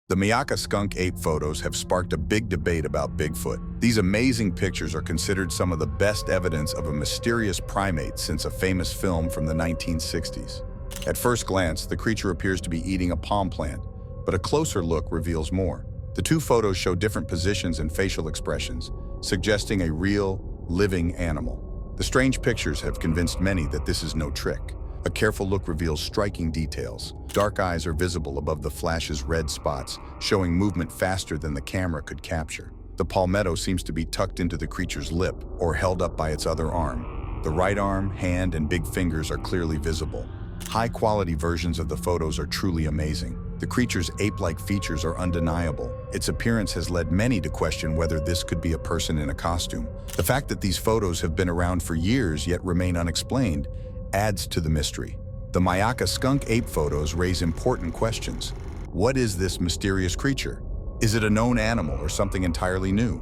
The Makaka Skunk Ape photos have sparked a big debate about Bigfoot. These amazing pictures are considered some of the best evidence of a mysterious primate since a famous film from the 1960s. At first glance, the creature appears to be eating a palm plant, but a closer look reveals more. The two photos show different positions and facial expressions, suggesting a real, living animal. The strange pictures have convinced many that this is no trick. A careful look reveals striking details. Dark eyes are visible above the flash's red spots, showing movement faster than the camera could capture. The palmetto seems to be tucked into the creature's lip or held up by its other arm. The right arm, hand, and big fingers are clearly visible. High-quality versions of the photos are truly amazing. The creature's ape-like features are undeniable. Its appearance has led many to question whether this could be a person in a costume. The fact that these photos have been around for years yet remain unexplained adds to the mystery. The Makaka Skunk Ape photos raise important questions. What is this mysterious creature? Is it a known animal or something entirely new?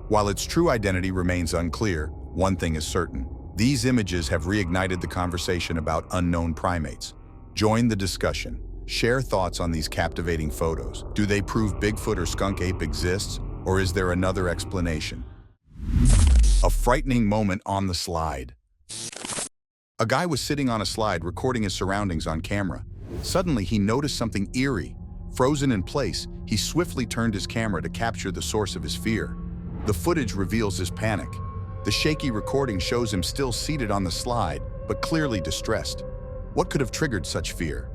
While its true identity remains unclear, one thing is certain. These images have reignited the conversation about unknown primates. Join the discussion. Share thoughts on these captivating photos. Do they prove Bigfoot or skunk ape exists, or is there another explanation? A frightening moment on the slide. A guy was sitting on a slide recording his surroundings on camera. Suddenly, he noticed something eerie. Frozen in place, he swiftly turned his camera to capture the source of his fear. The footage reveals his panic. The shaky recording shows him still seated on the slide, but clearly distressed. What could have triggered such fear?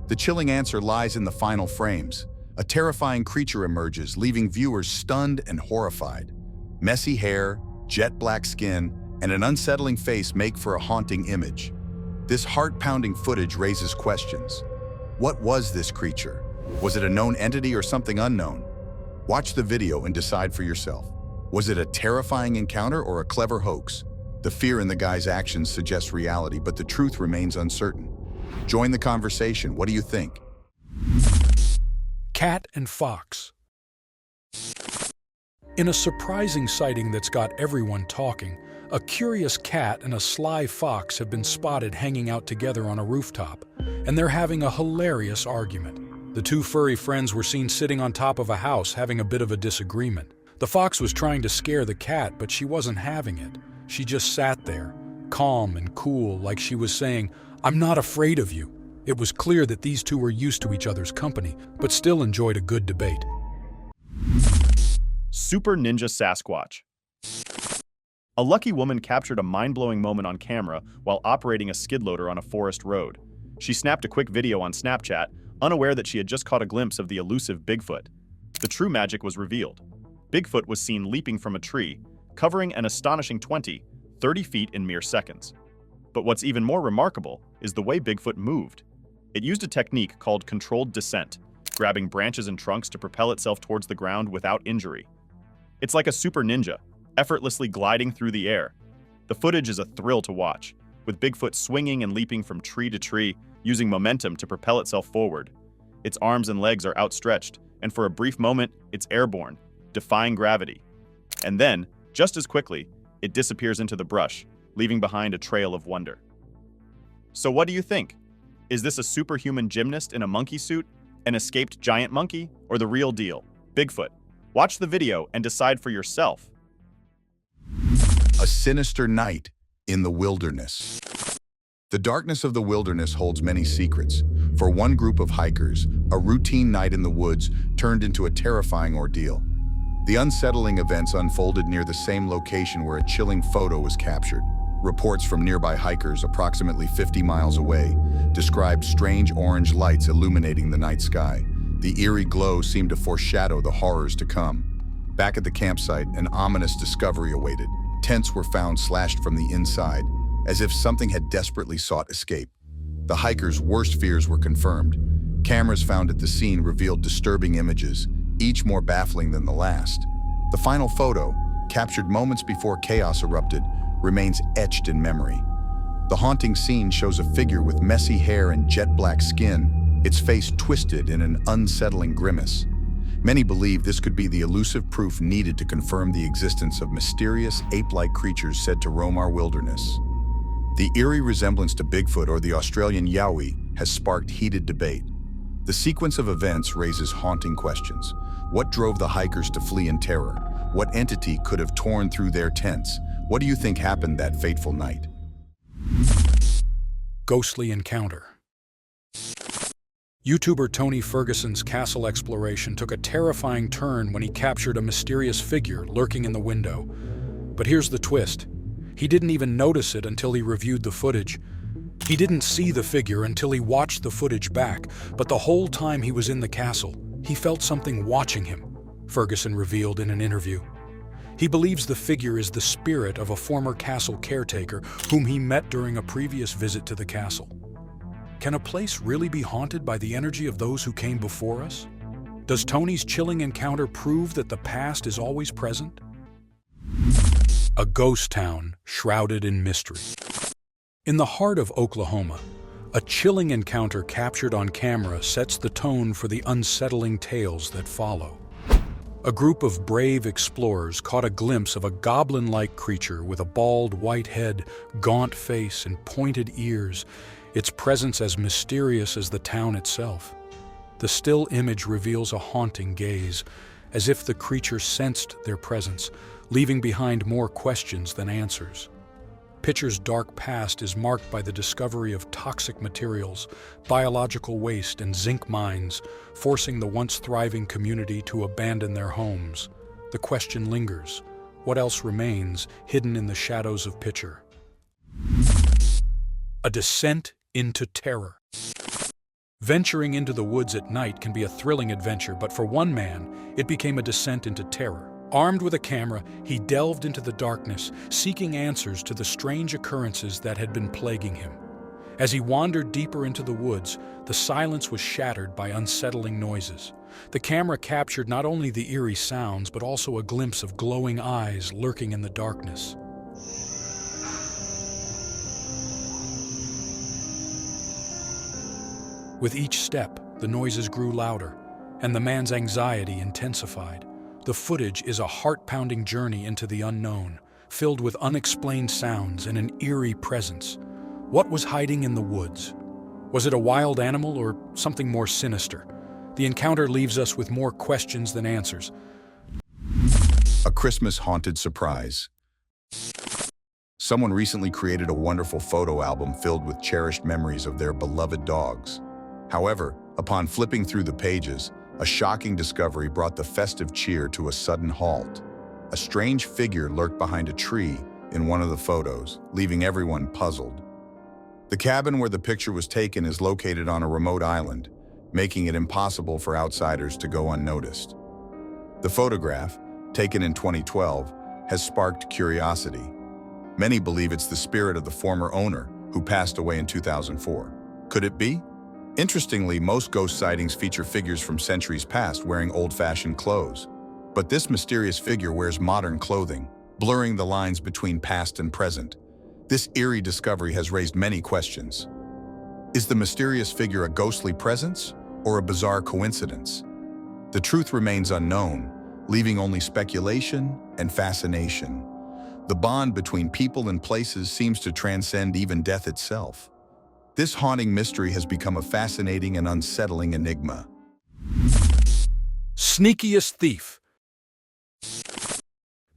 The chilling answer lies in the final frames. A terrifying creature emerges, leaving viewers stunned and horrified. Messy hair, jet black skin, and an unsettling face make for a haunting image. This heart-pounding footage raises questions. What was this creature? Was it a known entity or something unknown? Watch the video and decide for yourself. Was it a terrifying encounter or a clever hoax? The fear in the guy's actions suggests reality, but the truth remains uncertain. Join the conversation. What do you think? Cat and fox. In a surprising sighting that's got everyone talking, a curious cat and a sly fox have been spotted hanging out together on a rooftop, and they're having a hilarious argument. The two furry friends were seen sitting on top of a house having a bit of a disagreement. The fox was trying to scare the cat, but she wasn't having it. She just sat there, calm and cool, like she was saying, "I'm not afraid of you." It was clear that these two were used to each other's company, but still enjoyed a good debate. Super Ninja Sasquatch. A lucky woman captured a mind-blowing moment on camera while operating a skid loader on a forest road. She snapped a quick video on Snapchat, unaware that she had just caught a glimpse of the elusive Bigfoot. The true magic was revealed. Bigfoot was seen leaping from a tree, covering an astonishing 30 feet in mere seconds. But what's even more remarkable is the way Bigfoot moved. It used a technique called controlled descent, grabbing branches and trunks to propel itself towards the ground without injury. It's like a super ninja, effortlessly gliding through the air. The footage is a thrill to watch, with Bigfoot swinging and leaping from tree to tree, using momentum to propel itself forward. Its arms and legs are outstretched, and for a brief moment, it's airborne, defying gravity. And then, just as quickly, it disappears into the brush, leaving behind a trail of wonder. So what do you think? Is this a superhuman gymnast in a monkey suit, an escaped giant monkey, or the real deal, Bigfoot? Watch the video and decide for yourself. A sinister night in the wilderness. The darkness of the wilderness holds many secrets. For one group of hikers, a routine night in the woods turned into a terrifying ordeal. The unsettling events unfolded near the same location where a chilling photo was captured. Reports from nearby hikers approximately 50 miles away described strange orange lights illuminating the night sky. The eerie glow seemed to foreshadow the horrors to come. Back at the campsite, an ominous discovery awaited. Tents were found slashed from the inside, as if something had desperately sought escape. The hikers' worst fears were confirmed. Cameras found at the scene revealed disturbing images, each more baffling than the last. The final photo, captured moments before chaos erupted, remains etched in memory. The haunting scene shows a figure with messy hair and jet black skin, its face twisted in an unsettling grimace. Many believe this could be the elusive proof needed to confirm the existence of mysterious ape-like creatures said to roam our wilderness. The eerie resemblance to Bigfoot or the Australian Yowie has sparked heated debate. The sequence of events raises haunting questions. What drove the hikers to flee in terror? What entity could have torn through their tents? What do you think happened that fateful night? Ghostly encounter. YouTuber Tony Ferguson's castle exploration took a terrifying turn when he captured a mysterious figure lurking in the window. But here's the twist. He didn't even notice it until he reviewed the footage. He didn't see the figure until he watched the footage back, but the whole time he was in the castle, he felt something watching him, Ferguson revealed in an interview. He believes the figure is the spirit of a former castle caretaker whom he met during a previous visit to the castle. Can a place really be haunted by the energy of those who came before us? Does Tony's chilling encounter prove that the past is always present? A ghost town shrouded in mystery. In the heart of Oklahoma, a chilling encounter captured on camera sets the tone for the unsettling tales that follow. A group of brave explorers caught a glimpse of a goblin-like creature with a bald white head, gaunt face, and pointed ears, its presence as mysterious as the town itself. The still image reveals a haunting gaze, as if the creature sensed their presence, leaving behind more questions than answers. Pitcher's dark past is marked by the discovery of toxic materials, biological waste, and zinc mines, forcing the once thriving community to abandon their homes. The question lingers: what else remains hidden in the shadows of Pitcher? A descent into terror. Venturing into the woods at night can be a thrilling adventure, but for one man, it became a descent into terror. Armed with a camera, he delved into the darkness, seeking answers to the strange occurrences that had been plaguing him. As he wandered deeper into the woods, the silence was shattered by unsettling noises. The camera captured not only the eerie sounds, but also a glimpse of glowing eyes lurking in the darkness. With each step, the noises grew louder, and the man's anxiety intensified. The footage is a heart-pounding journey into the unknown, filled with unexplained sounds and an eerie presence. What was hiding in the woods? Was it a wild animal or something more sinister? The encounter leaves us with more questions than answers. A Christmas-haunted surprise. Someone recently created a wonderful photo album filled with cherished memories of their beloved dogs. However, upon flipping through the pages, a shocking discovery brought the festive cheer to a sudden halt. A strange figure lurked behind a tree in one of the photos, leaving everyone puzzled. The cabin where the picture was taken is located on a remote island, making it impossible for outsiders to go unnoticed. The photograph, taken in 2012, has sparked curiosity. Many believe it's the spirit of the former owner, who passed away in 2004. Could it be? Interestingly, most ghost sightings feature figures from centuries past wearing old-fashioned clothes. But this mysterious figure wears modern clothing, blurring the lines between past and present. This eerie discovery has raised many questions. Is the mysterious figure a ghostly presence or a bizarre coincidence? The truth remains unknown, leaving only speculation and fascination. The bond between people and places seems to transcend even death itself. This haunting mystery has become a fascinating and unsettling enigma. Sneakiest Thief.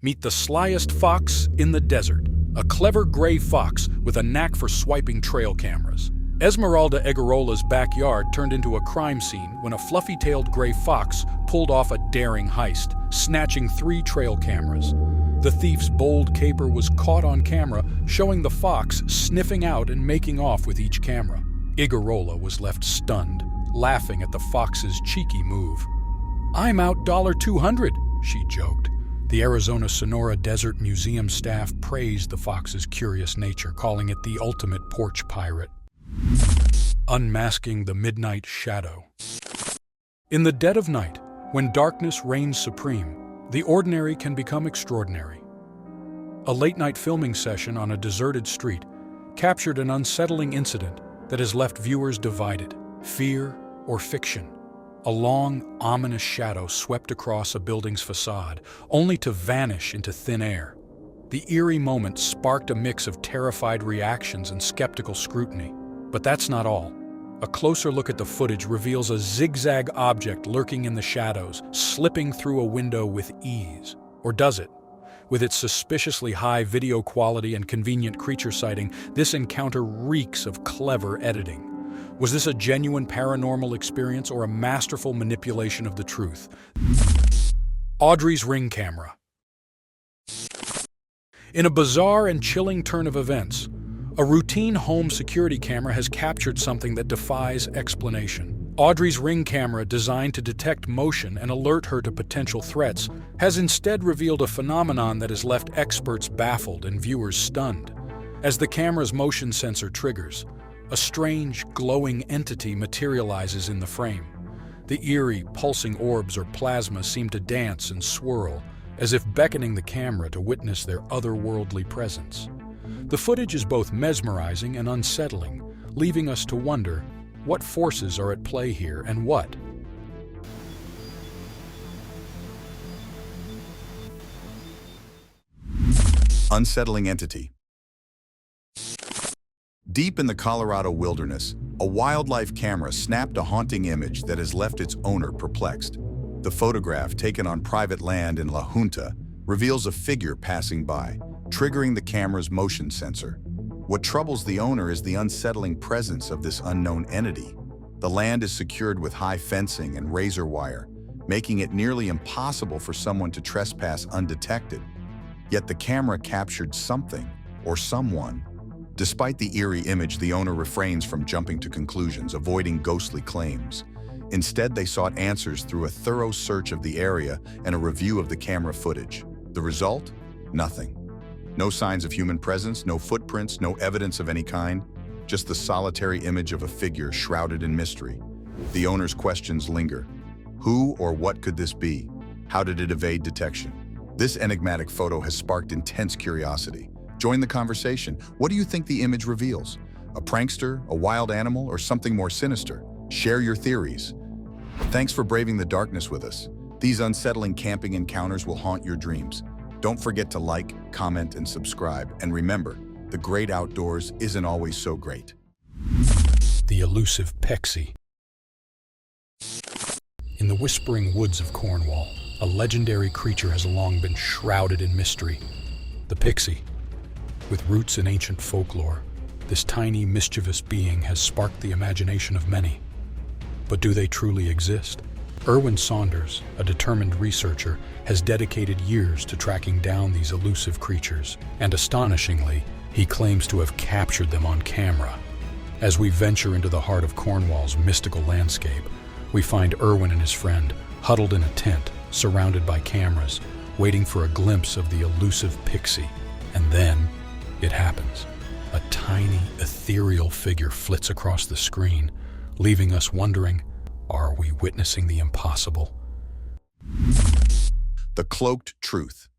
Meet the slyest fox in the desert, a clever gray fox with a knack for swiping trail cameras. Esmeralda Egarola's backyard turned into a crime scene when a fluffy-tailed gray fox pulled off a daring heist, snatching 3 trail cameras. The thief's bold caper was caught on camera, showing the fox sniffing out and making off with each camera. Igarola was left stunned, laughing at the fox's cheeky move. "I'm out $200, she joked. The Arizona Sonora Desert Museum staff praised the fox's curious nature, calling it the ultimate porch pirate. Unmasking the Midnight Shadow. In the dead of night, when darkness reigns supreme, the ordinary can become extraordinary. A late-night filming session on a deserted street captured an unsettling incident that has left viewers divided. Fear or fiction? A long, ominous shadow swept across a building's facade, only to vanish into thin air. The eerie moment sparked a mix of terrified reactions and skeptical scrutiny. But that's not all. A closer look at the footage reveals a zigzag object lurking in the shadows, slipping through a window with ease. Or does it? With its suspiciously high video quality and convenient creature sighting, this encounter reeks of clever editing. Was this a genuine paranormal experience or a masterful manipulation of the truth? Audrey's ring camera. In a bizarre and chilling turn of events, a routine home security camera has captured something that defies explanation. Audrey's ring camera, designed to detect motion and alert her to potential threats, has instead revealed a phenomenon that has left experts baffled and viewers stunned. As the camera's motion sensor triggers, a strange, glowing entity materializes in the frame. The eerie, pulsing orbs or plasma seem to dance and swirl, as if beckoning the camera to witness their otherworldly presence. The footage is both mesmerizing and unsettling, leaving us to wonder what forces are at play here and what. Unsettling entity. Deep in the Colorado wilderness, a wildlife camera snapped a haunting image that has left its owner perplexed. The photograph, taken on private land in La Junta, reveals a figure passing by, triggering the camera's motion sensor. What troubles the owner is the unsettling presence of this unknown entity. The land is secured with high fencing and razor wire, making it nearly impossible for someone to trespass undetected. Yet the camera captured something, or someone. Despite the eerie image, the owner refrains from jumping to conclusions, avoiding ghostly claims. Instead, they sought answers through a thorough search of the area and a review of the camera footage. The result? Nothing. No signs of human presence, no footprints, no evidence of any kind, just the solitary image of a figure shrouded in mystery. The owner's questions linger. Who or what could this be? How did it evade detection? This enigmatic photo has sparked intense curiosity. Join the conversation. What do you think the image reveals? A prankster, a wild animal, or something more sinister? Share your theories. Thanks for braving the darkness with us. These unsettling camping encounters will haunt your dreams. Don't forget to like, comment, and subscribe. And remember, the great outdoors isn't always so great. The elusive Pixie. In the whispering woods of Cornwall, a legendary creature has long been shrouded in mystery. The Pixie. With roots in ancient folklore, this tiny, mischievous being has sparked the imagination of many. But do they truly exist? Erwin Saunders, a determined researcher, has dedicated years to tracking down these elusive creatures, and astonishingly, he claims to have captured them on camera. As we venture into the heart of Cornwall's mystical landscape, we find Erwin and his friend huddled in a tent, surrounded by cameras, waiting for a glimpse of the elusive Pixie. And then, it happens. A tiny, ethereal figure flits across the screen, leaving us wondering, are we witnessing the impossible? The Cloaked Truth.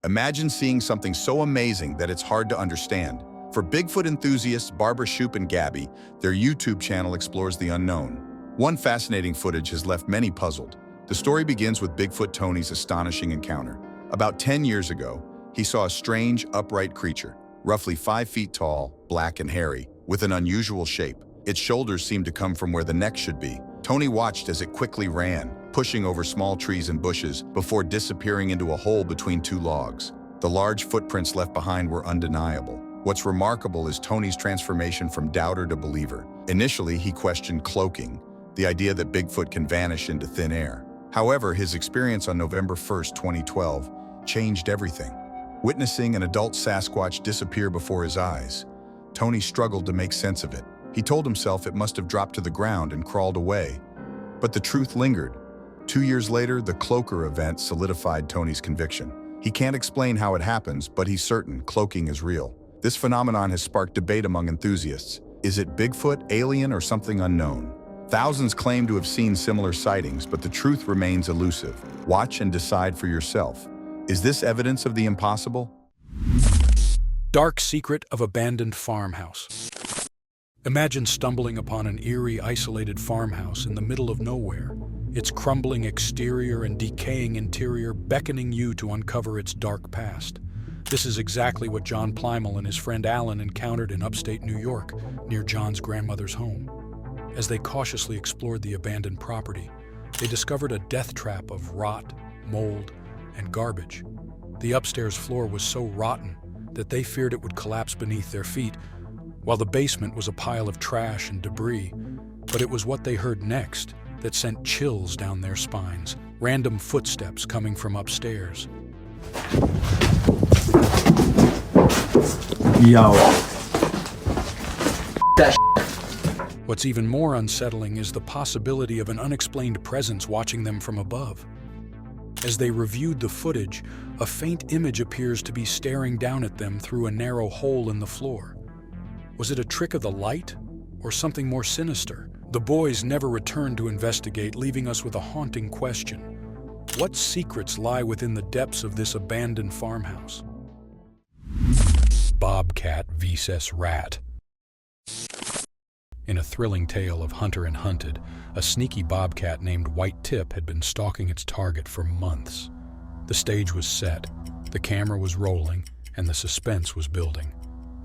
Imagine seeing something so amazing that it's hard to understand. For Bigfoot enthusiasts Barbara Shoup and Gabby, their YouTube channel explores the unknown. One fascinating footage has left many puzzled. The story begins with Bigfoot Tony's astonishing encounter. About 10 years ago, he saw a strange, upright creature, roughly 5 feet tall, black and hairy, with an unusual shape. Its shoulders seemed to come from where the neck should be. Tony watched as it quickly ran, pushing over small trees and bushes before disappearing into a hole between 2 logs. The large footprints left behind were undeniable. What's remarkable is Tony's transformation from doubter to believer. Initially, he questioned cloaking, the idea that Bigfoot can vanish into thin air. However, his experience on November 1st, 2012, changed everything. Witnessing an adult Sasquatch disappear before his eyes, Tony struggled to make sense of it. He told himself it must have dropped to the ground and crawled away. But the truth lingered. 2 years later, the Cloaker event solidified Tony's conviction. He can't explain how it happens, but he's certain cloaking is real. This phenomenon has sparked debate among enthusiasts. Is it Bigfoot, alien, or something unknown? Thousands claim to have seen similar sightings, but the truth remains elusive. Watch and decide for yourself. Is this evidence of the impossible? Dark secret of abandoned farmhouse. Imagine stumbling upon an eerie, isolated farmhouse in the middle of nowhere, its crumbling exterior and decaying interior beckoning you to uncover its dark past. This is exactly what John Plymel and his friend Alan encountered in upstate New York, near John's grandmother's home. As they cautiously explored the abandoned property, they discovered a death trap of rot, mold, and garbage. The upstairs floor was so rotten that they feared it would collapse beneath their feet, while the basement was a pile of trash and debris. But it was what they heard next that sent chills down their spines. Random footsteps coming from upstairs. Yo. That What's even more unsettling is the possibility of an unexplained presence watching them from above. As they reviewed the footage, a faint image appears to be staring down at them through a narrow hole in the floor. Was it a trick of the light, or something more sinister? The boys never returned to investigate, leaving us with a haunting question. What secrets lie within the depths of this abandoned farmhouse? Bobcat vs. Rat. In a thrilling tale of hunter and hunted, a sneaky bobcat named White Tip had been stalking its target for months. The stage was set, the camera was rolling, and the suspense was building.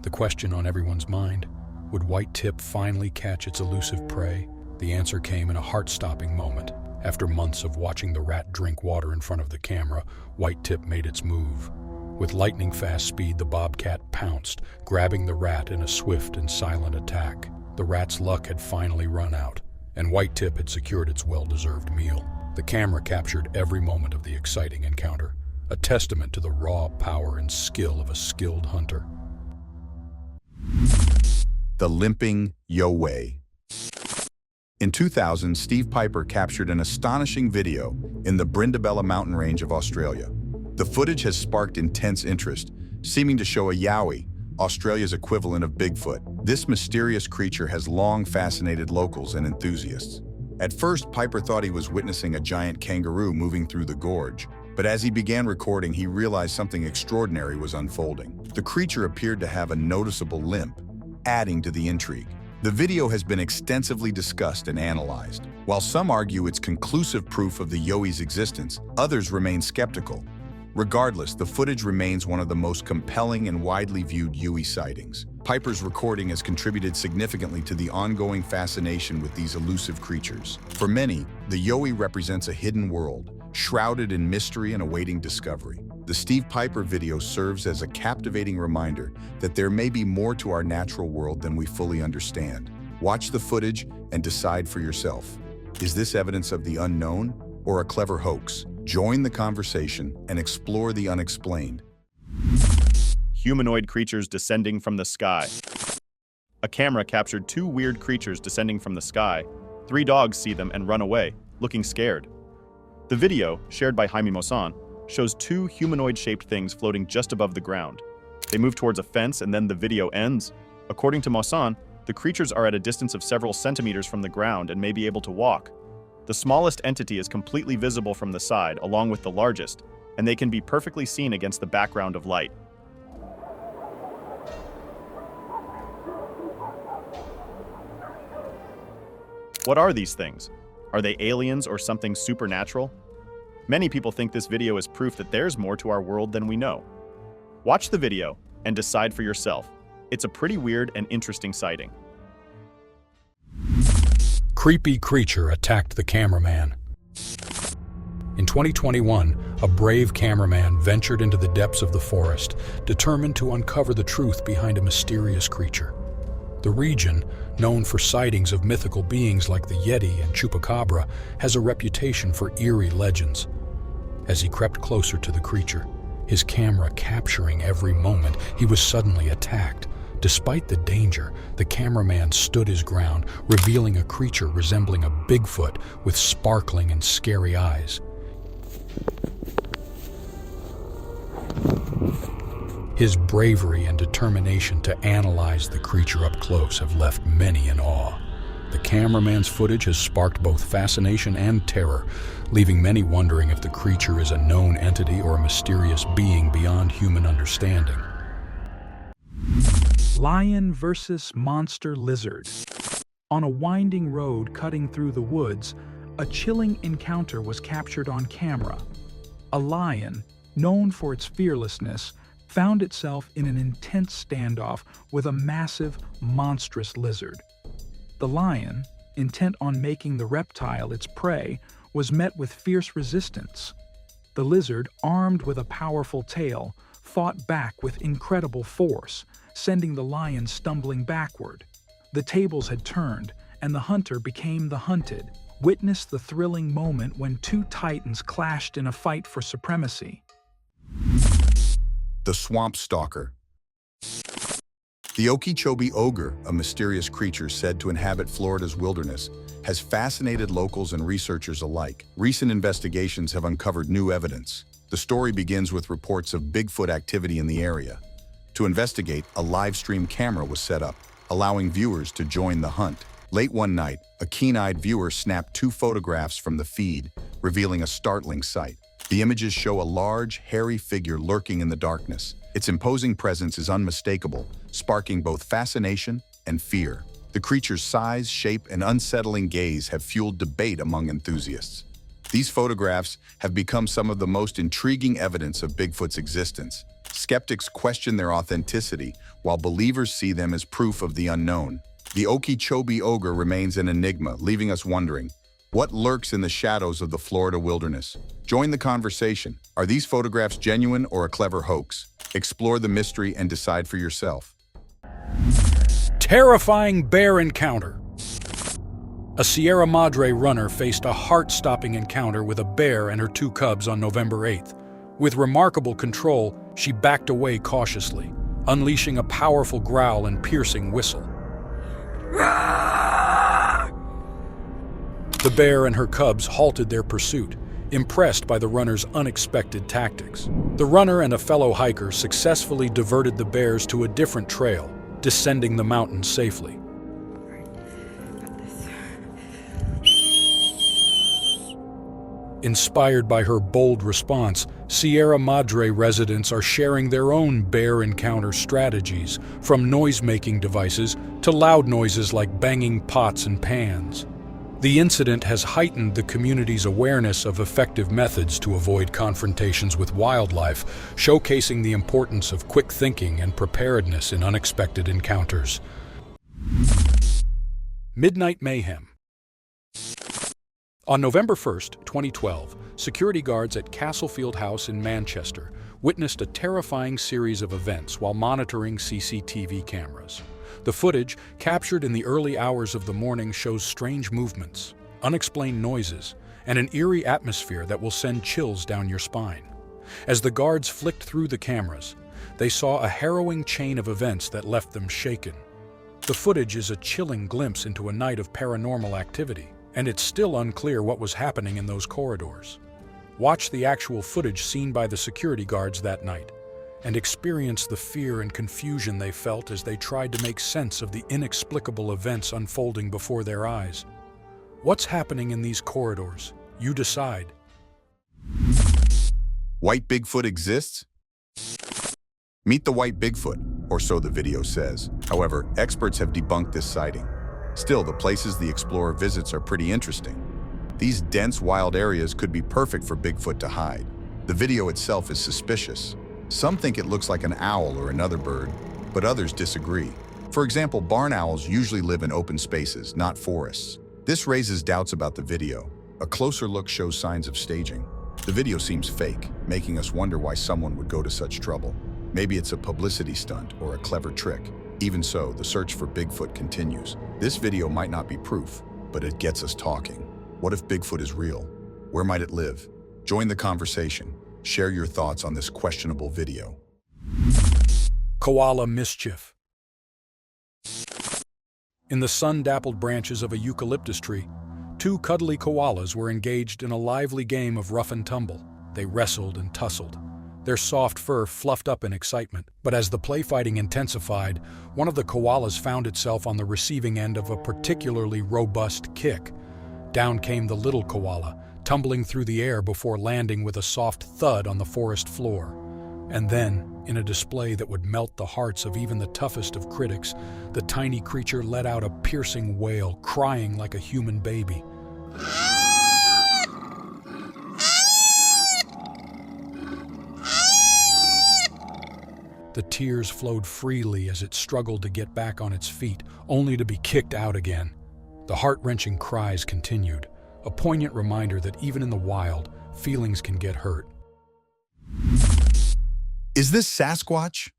The question on everyone's mind, would White Tip finally catch its elusive prey? The answer came in a heart-stopping moment. After months of watching the rat drink water in front of the camera, White Tip made its move. With lightning-fast speed, the bobcat pounced, grabbing the rat in a swift and silent attack. The rat's luck had finally run out, and White Tip had secured its well-deserved meal. The camera captured every moment of the exciting encounter, a testament to the raw power and skill of a skilled hunter. The Limping Yway. In 2000, Steve Piper captured an astonishing video in the Brindabella mountain range of Australia. The footage has sparked intense interest, seeming to show a yowie, Australia's equivalent of Bigfoot. This mysterious creature has long fascinated locals and enthusiasts. At first, Piper thought he was witnessing a giant kangaroo moving through the gorge, but as he began recording, he realized something extraordinary was unfolding. The creature appeared to have a noticeable limp, adding to the intrigue. The video has been extensively discussed and analyzed. While some argue it's conclusive proof of the yowi's existence, others remain skeptical. Regardless, the footage remains one of the most compelling and widely viewed yowie sightings. Piper's recording has contributed significantly to the ongoing fascination with these elusive creatures. For many, the yowie represents a hidden world, shrouded in mystery and awaiting discovery. The Steve Piper video serves as a captivating reminder that there may be more to our natural world than we fully understand. Watch the footage and decide for yourself. Is this evidence of the unknown or a clever hoax? Join the conversation and explore the unexplained. Humanoid creatures descending from the sky. A camera captured two weird creatures descending from the sky. 3 dogs see them and run away, looking scared. The video, shared by Jaime Mossan, shows 2 humanoid-shaped things floating just above the ground. They move towards a fence and then the video ends. According to Mossan, the creatures are at a distance of several centimeters from the ground and may be able to walk. The smallest entity is completely visible from the side, along with the largest, and they can be perfectly seen against the background of light. What are these things? Are they aliens or something supernatural? Many people think this video is proof that there's more to our world than we know. Watch the video and decide for yourself. It's a pretty weird and interesting sighting. Creepy creature attacked the cameraman. In 2021, a brave cameraman ventured into the depths of the forest, determined to uncover the truth behind a mysterious creature. The region, known for sightings of mythical beings like the Yeti and Chupacabra, has a reputation for eerie legends. As he crept closer to the creature, his camera capturing every moment, he was suddenly attacked. Despite the danger, the cameraman stood his ground, revealing a creature resembling a Bigfoot with sparkling and scary eyes. His bravery and determination to analyze the creature up close have left many in awe. The cameraman's footage has sparked both fascination and terror, leaving many wondering if the creature is a known entity or a mysterious being beyond human understanding. Lion versus monster lizard. On a winding road cutting through the woods, a chilling encounter was captured on camera. A lion, known for its fearlessness, found itself in an intense standoff with a massive, monstrous lizard. The lion, intent on making the reptile its prey, was met with fierce resistance. The lizard, armed with a powerful tail, fought back with incredible force, sending the lion stumbling backward. The tables had turned, and the hunter became the hunted. Witness the thrilling moment when two titans clashed in a fight for supremacy. The Swamp Stalker. The Okeechobee ogre, a mysterious creature said to inhabit Florida's wilderness, has fascinated locals and researchers alike. Recent investigations have uncovered new evidence. The story begins with reports of Bigfoot activity in the area. To investigate, a live stream camera was set up, allowing viewers to join the hunt. Late one night, a keen-eyed viewer snapped 2 photographs from the feed, revealing a startling sight. The images show a large, hairy figure lurking in the darkness. Its imposing presence is unmistakable, sparking both fascination and fear. The creature's size, shape, and unsettling gaze have fueled debate among enthusiasts. These photographs have become some of the most intriguing evidence of Bigfoot's existence. Skeptics question their authenticity, while believers see them as proof of the unknown. The Okeechobee ogre remains an enigma, leaving us wondering, what lurks in the shadows of the Florida wilderness? Join the conversation. Are these photographs genuine or a clever hoax? Explore the mystery and decide for yourself. Terrifying bear encounter. A Sierra Madre runner faced a heart-stopping encounter with a bear and her 2 cubs on November 8th. With remarkable control, she backed away cautiously, unleashing a powerful growl and piercing whistle. The bear and her cubs halted their pursuit, impressed by the runner's unexpected tactics. The runner and a fellow hiker successfully diverted the bears to a different trail, descending the mountain safely. Inspired by her bold response, Sierra Madre residents are sharing their own bear encounter strategies, from noise-making devices to loud noises like banging pots and pans. The incident has heightened the community's awareness of effective methods to avoid confrontations with wildlife, showcasing the importance of quick thinking and preparedness in unexpected encounters. Midnight Mayhem. On November 1st, 2012, security guards at Castlefield House in Manchester witnessed a terrifying series of events while monitoring CCTV cameras. The footage, captured in the early hours of the morning, shows strange movements, unexplained noises, and an eerie atmosphere that will send chills down your spine. As the guards flicked through the cameras, they saw a harrowing chain of events that left them shaken. The footage is a chilling glimpse into a night of paranormal activity, and it's still unclear what was happening in those corridors. Watch the actual footage seen by the security guards that night, and experience the fear and confusion they felt as they tried to make sense of the inexplicable events unfolding before their eyes. What's happening in these corridors? You decide. White Bigfoot exists? Meet the white Bigfoot, or so the video says. However, experts have debunked this sighting. Still, the places the explorer visits are pretty interesting. These dense, wild areas could be perfect for Bigfoot to hide. The video itself is suspicious. Some think it looks like an owl or another bird, but others disagree. For example, barn owls usually live in open spaces, not forests. This raises doubts about the video. A closer look shows signs of staging. The video seems fake, making us wonder why someone would go to such trouble. Maybe it's a publicity stunt or a clever trick. Even so, the search for Bigfoot continues. This video might not be proof, but it gets us talking. What if Bigfoot is real? Where might it live? Join the conversation. Share your thoughts on this questionable video. Koala Mischief. In the sun-dappled branches of a eucalyptus tree, 2 cuddly koalas were engaged in a lively game of rough and tumble. They wrestled and tussled, their soft fur fluffed up in excitement. But as the play-fighting intensified, one of the koalas found itself on the receiving end of a particularly robust kick. Down came the little koala, tumbling through the air before landing with a soft thud on the forest floor. And then, in a display that would melt the hearts of even the toughest of critics, the tiny creature let out a piercing wail, crying like a human baby. The tears flowed freely as it struggled to get back on its feet, only to be kicked out again. The heart-wrenching cries continued, a poignant reminder that even in the wild, feelings can get hurt. Is this Sasquatch?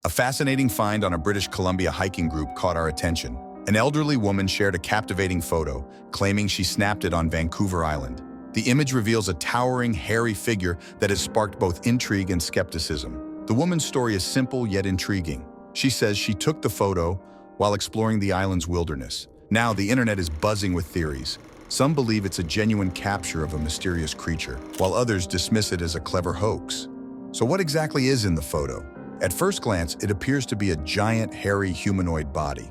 A fascinating find on a British Columbia hiking group caught our attention. An elderly woman shared a captivating photo, claiming she snapped it on Vancouver Island. The image reveals a towering, hairy figure that has sparked both intrigue and skepticism. The woman's story is simple yet intriguing. She says she took the photo while exploring the island's wilderness. Now, the internet is buzzing with theories. Some believe it's a genuine capture of a mysterious creature, while others dismiss it as a clever hoax. So what exactly is in the photo? At first glance, it appears to be a giant, hairy humanoid body.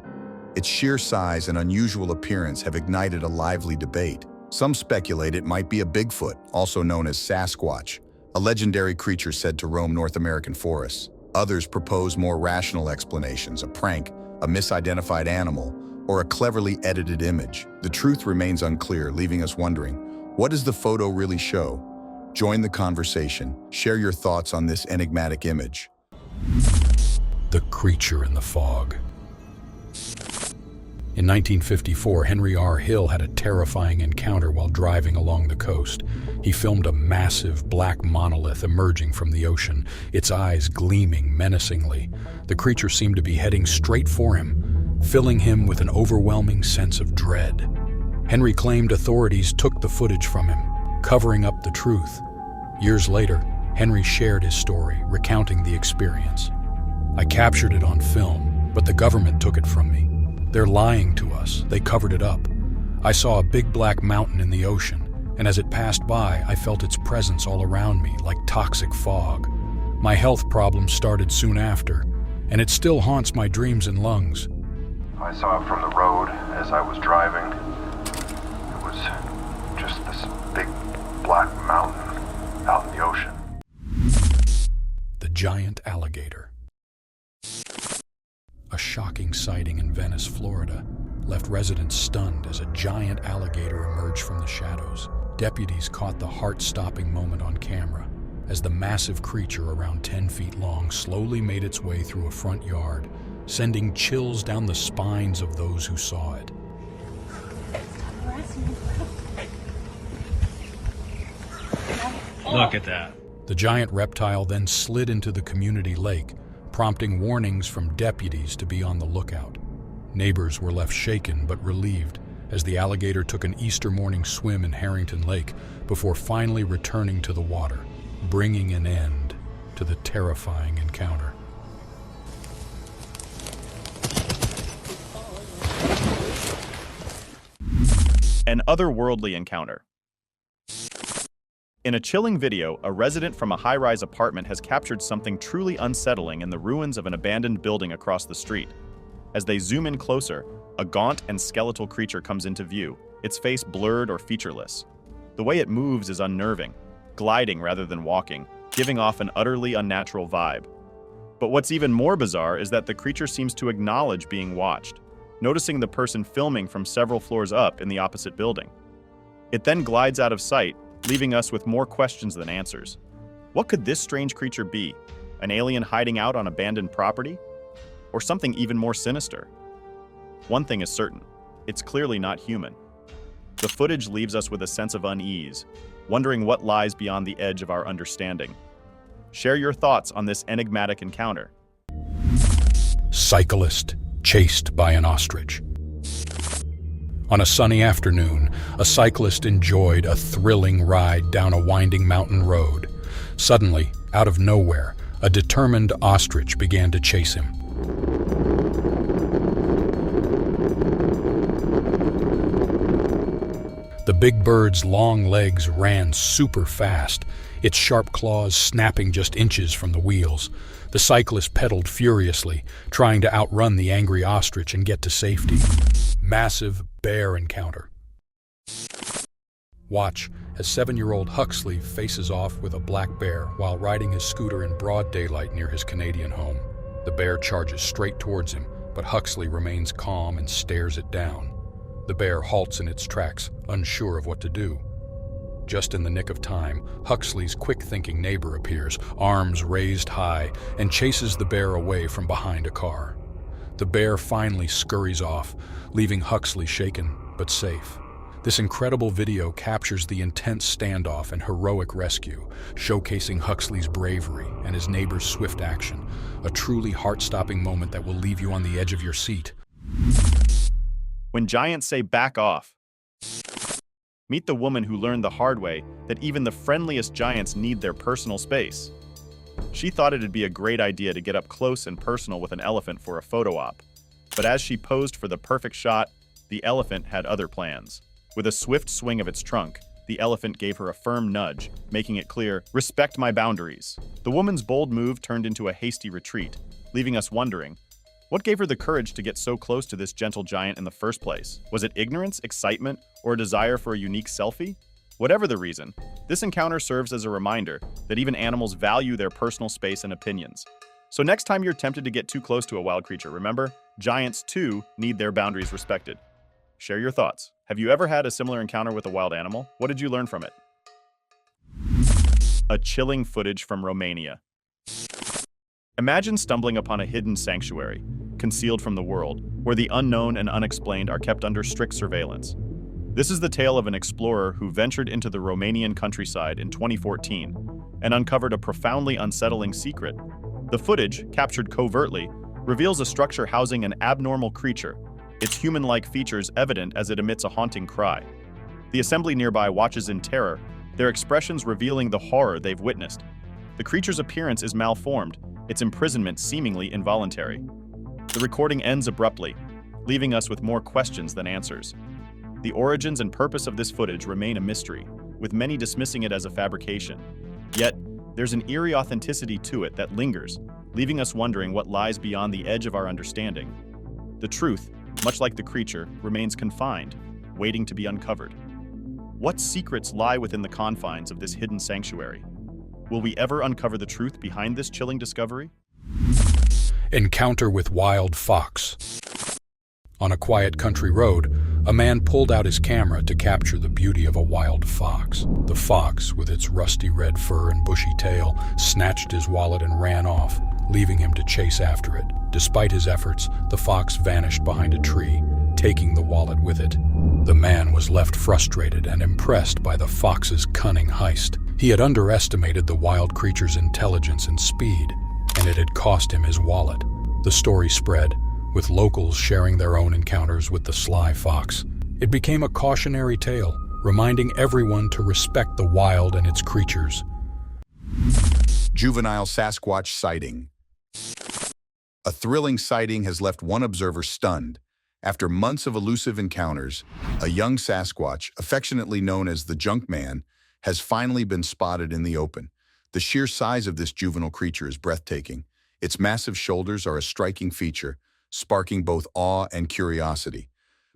Its sheer size and unusual appearance have ignited a lively debate. Some speculate it might be a Bigfoot, also known as Sasquatch, a legendary creature said to roam North American forests. Others propose more rational explanations: a prank, a misidentified animal, or a cleverly edited image. The truth remains unclear, leaving us wondering, what does the photo really show? Join the conversation. Share your thoughts on this enigmatic image. The creature in the fog. In 1954, Henry R. Hill had a terrifying encounter while driving along the coast. He filmed a massive black monolith emerging from the ocean, its eyes gleaming menacingly. The creature seemed to be heading straight for him, filling him with an overwhelming sense of dread. Henry claimed authorities took the footage from him, covering up the truth. Years later, Henry shared his story, recounting the experience. "I captured it on film, but the government took it from me. They're lying to us. They covered it up. I saw a big black mountain in the ocean, and as it passed by, I felt its presence all around me, like toxic fog. My health problems started soon after, and it still haunts my dreams and lungs." I saw it from the road as I was driving. It was just this big black mountain out in the ocean. The giant alligator. A shocking sighting in Venice, Florida, left residents stunned as a giant alligator emerged from the shadows. Deputies caught the heart-stopping moment on camera as the massive creature, around 10 feet long, slowly made its way through a front yard, sending chills down the spines of those who saw it. Look at that. The giant reptile then slid into the community lake, prompting warnings from deputies to be on the lookout. Neighbors were left shaken but relieved as the alligator took an Easter morning swim in Harrington Lake before finally returning to the water, bringing an end to the terrifying encounter. An otherworldly encounter. In a chilling video, a resident from a high-rise apartment has captured something truly unsettling in the ruins of an abandoned building across the street. As they zoom in closer, a gaunt and skeletal creature comes into view, its face blurred or featureless. The way it moves is unnerving, gliding rather than walking, giving off an utterly unnatural vibe. But what's even more bizarre is that the creature seems to acknowledge being watched, noticing the person filming from several floors up in the opposite building. It then glides out of sight, leaving us with more questions than answers. What could this strange creature be? An alien hiding out on abandoned property? Or something even more sinister? One thing is certain, it's clearly not human. The footage leaves us with a sense of unease, wondering what lies beyond the edge of our understanding. Share your thoughts on this enigmatic encounter. Cyclist chased by an ostrich. On a sunny afternoon, a cyclist enjoyed a thrilling ride down a winding mountain road. Suddenly, out of nowhere, a determined ostrich began to chase him. The big bird's long legs ran super fast, its sharp claws snapping just inches from the wheels. The cyclist pedaled furiously, trying to outrun the angry ostrich and get to safety. Massive bear encounter. Watch as 7-year-old Huxley faces off with a black bear while riding his scooter in broad daylight near his Canadian home. The bear charges straight towards him, but Huxley remains calm and stares it down. The bear halts in its tracks, unsure of what to do. Just in the nick of time, Huxley's quick-thinking neighbor appears, arms raised high, and chases the bear away from behind a car. The bear finally scurries off, leaving Huxley shaken but safe. This incredible video captures the intense standoff and heroic rescue, showcasing Huxley's bravery and his neighbor's swift action, a truly heart-stopping moment that will leave you on the edge of your seat. When giants say back off. Meet the woman who learned the hard way that even the friendliest giants need their personal space. She thought it'd be a great idea to get up close and personal with an elephant for a photo op. But as she posed for the perfect shot, the elephant had other plans. With a swift swing of its trunk, the elephant gave her a firm nudge, making it clear, "Respect my boundaries." The woman's bold move turned into a hasty retreat, leaving us wondering, what gave her the courage to get so close to this gentle giant in the first place? Was it ignorance, excitement, or a desire for a unique selfie? Whatever the reason, this encounter serves as a reminder that even animals value their personal space and opinions. So next time you're tempted to get too close to a wild creature, remember, giants too need their boundaries respected. Share your thoughts. Have you ever had a similar encounter with a wild animal? What did you learn from it? A chilling footage from Romania. Imagine stumbling upon a hidden sanctuary, concealed from the world, where the unknown and unexplained are kept under strict surveillance. This is the tale of an explorer who ventured into the Romanian countryside in 2014 and uncovered a profoundly unsettling secret. The footage, captured covertly, reveals a structure housing an abnormal creature, its human-like features evident as it emits a haunting cry. The assembly nearby watches in terror, their expressions revealing the horror they've witnessed. The creature's appearance is malformed, its imprisonment seemingly involuntary. The recording ends abruptly, leaving us with more questions than answers. The origins and purpose of this footage remain a mystery, with many dismissing it as a fabrication. Yet, there's an eerie authenticity to it that lingers, leaving us wondering what lies beyond the edge of our understanding. The truth, much like the creature, remains confined, waiting to be uncovered. What secrets lie within the confines of this hidden sanctuary? Will we ever uncover the truth behind this chilling discovery? Encounter with wild fox. On a quiet country road, a man pulled out his camera to capture the beauty of a wild fox. The fox, with its rusty red fur and bushy tail, snatched his wallet and ran off, leaving him to chase after it. Despite his efforts, the fox vanished behind a tree, taking the wallet with it. The man was left frustrated and impressed by the fox's cunning heist. He had underestimated the wild creature's intelligence and speed, and it had cost him his wallet. The story spread, with locals sharing their own encounters with the sly fox. It became a cautionary tale, reminding everyone to respect the wild and its creatures. Juvenile Sasquatch sighting. A thrilling sighting has left one observer stunned. After months of elusive encounters, a young Sasquatch, affectionately known as the Junk Man, has finally been spotted in the open. The sheer size of this juvenile creature is breathtaking. Its massive shoulders are a striking feature, sparking both awe and curiosity.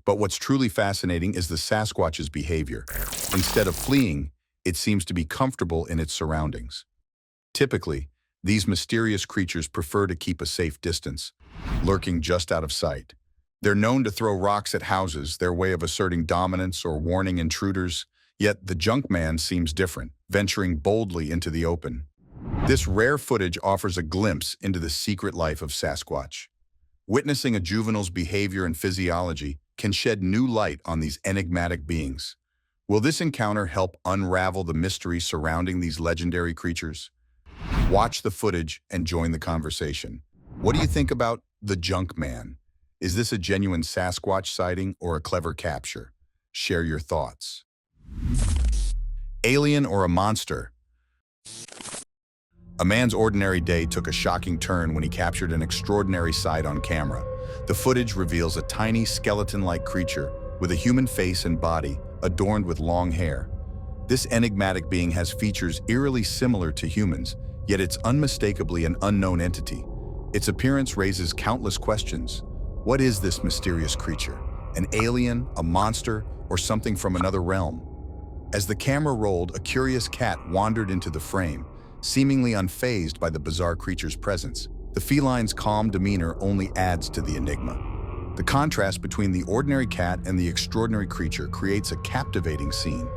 But what's truly fascinating is the Sasquatch's behavior. Instead of fleeing, it seems to be comfortable in its surroundings. Typically, these mysterious creatures prefer to keep a safe distance, lurking just out of sight. They're known to throw rocks at houses, their way of asserting dominance or warning intruders. Yet the Junk Man seems different, venturing boldly into the open. This rare footage offers a glimpse into the secret life of Sasquatch. Witnessing a juvenile's behavior and physiology can shed new light on these enigmatic beings. Will this encounter help unravel the mystery surrounding these legendary creatures? Watch the footage and join the conversation. What do you think about the Junk Man? Is this a genuine Sasquatch sighting or a clever capture? Share your thoughts. Alien or a monster? A man's ordinary day took a shocking turn when he captured an extraordinary sight on camera. The footage reveals a tiny skeleton-like creature with a human face and body adorned with long hair. This enigmatic being has features eerily similar to humans, yet it's unmistakably an unknown entity. Its appearance raises countless questions. What is this mysterious creature? An alien, a monster, or something from another realm? As the camera rolled, a curious cat wandered into the frame, seemingly unfazed by the bizarre creature's presence. The feline's calm demeanor only adds to the enigma. The contrast between the ordinary cat and the extraordinary creature creates a captivating scene.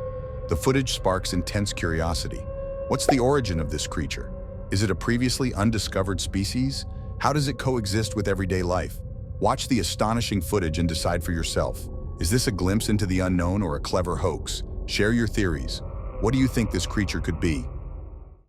The footage sparks intense curiosity. What's the origin of this creature? Is it a previously undiscovered species? How does it coexist with everyday life? Watch the astonishing footage and decide for yourself. Is this a glimpse into the unknown or a clever hoax? Share your theories. What do you think this creature could be?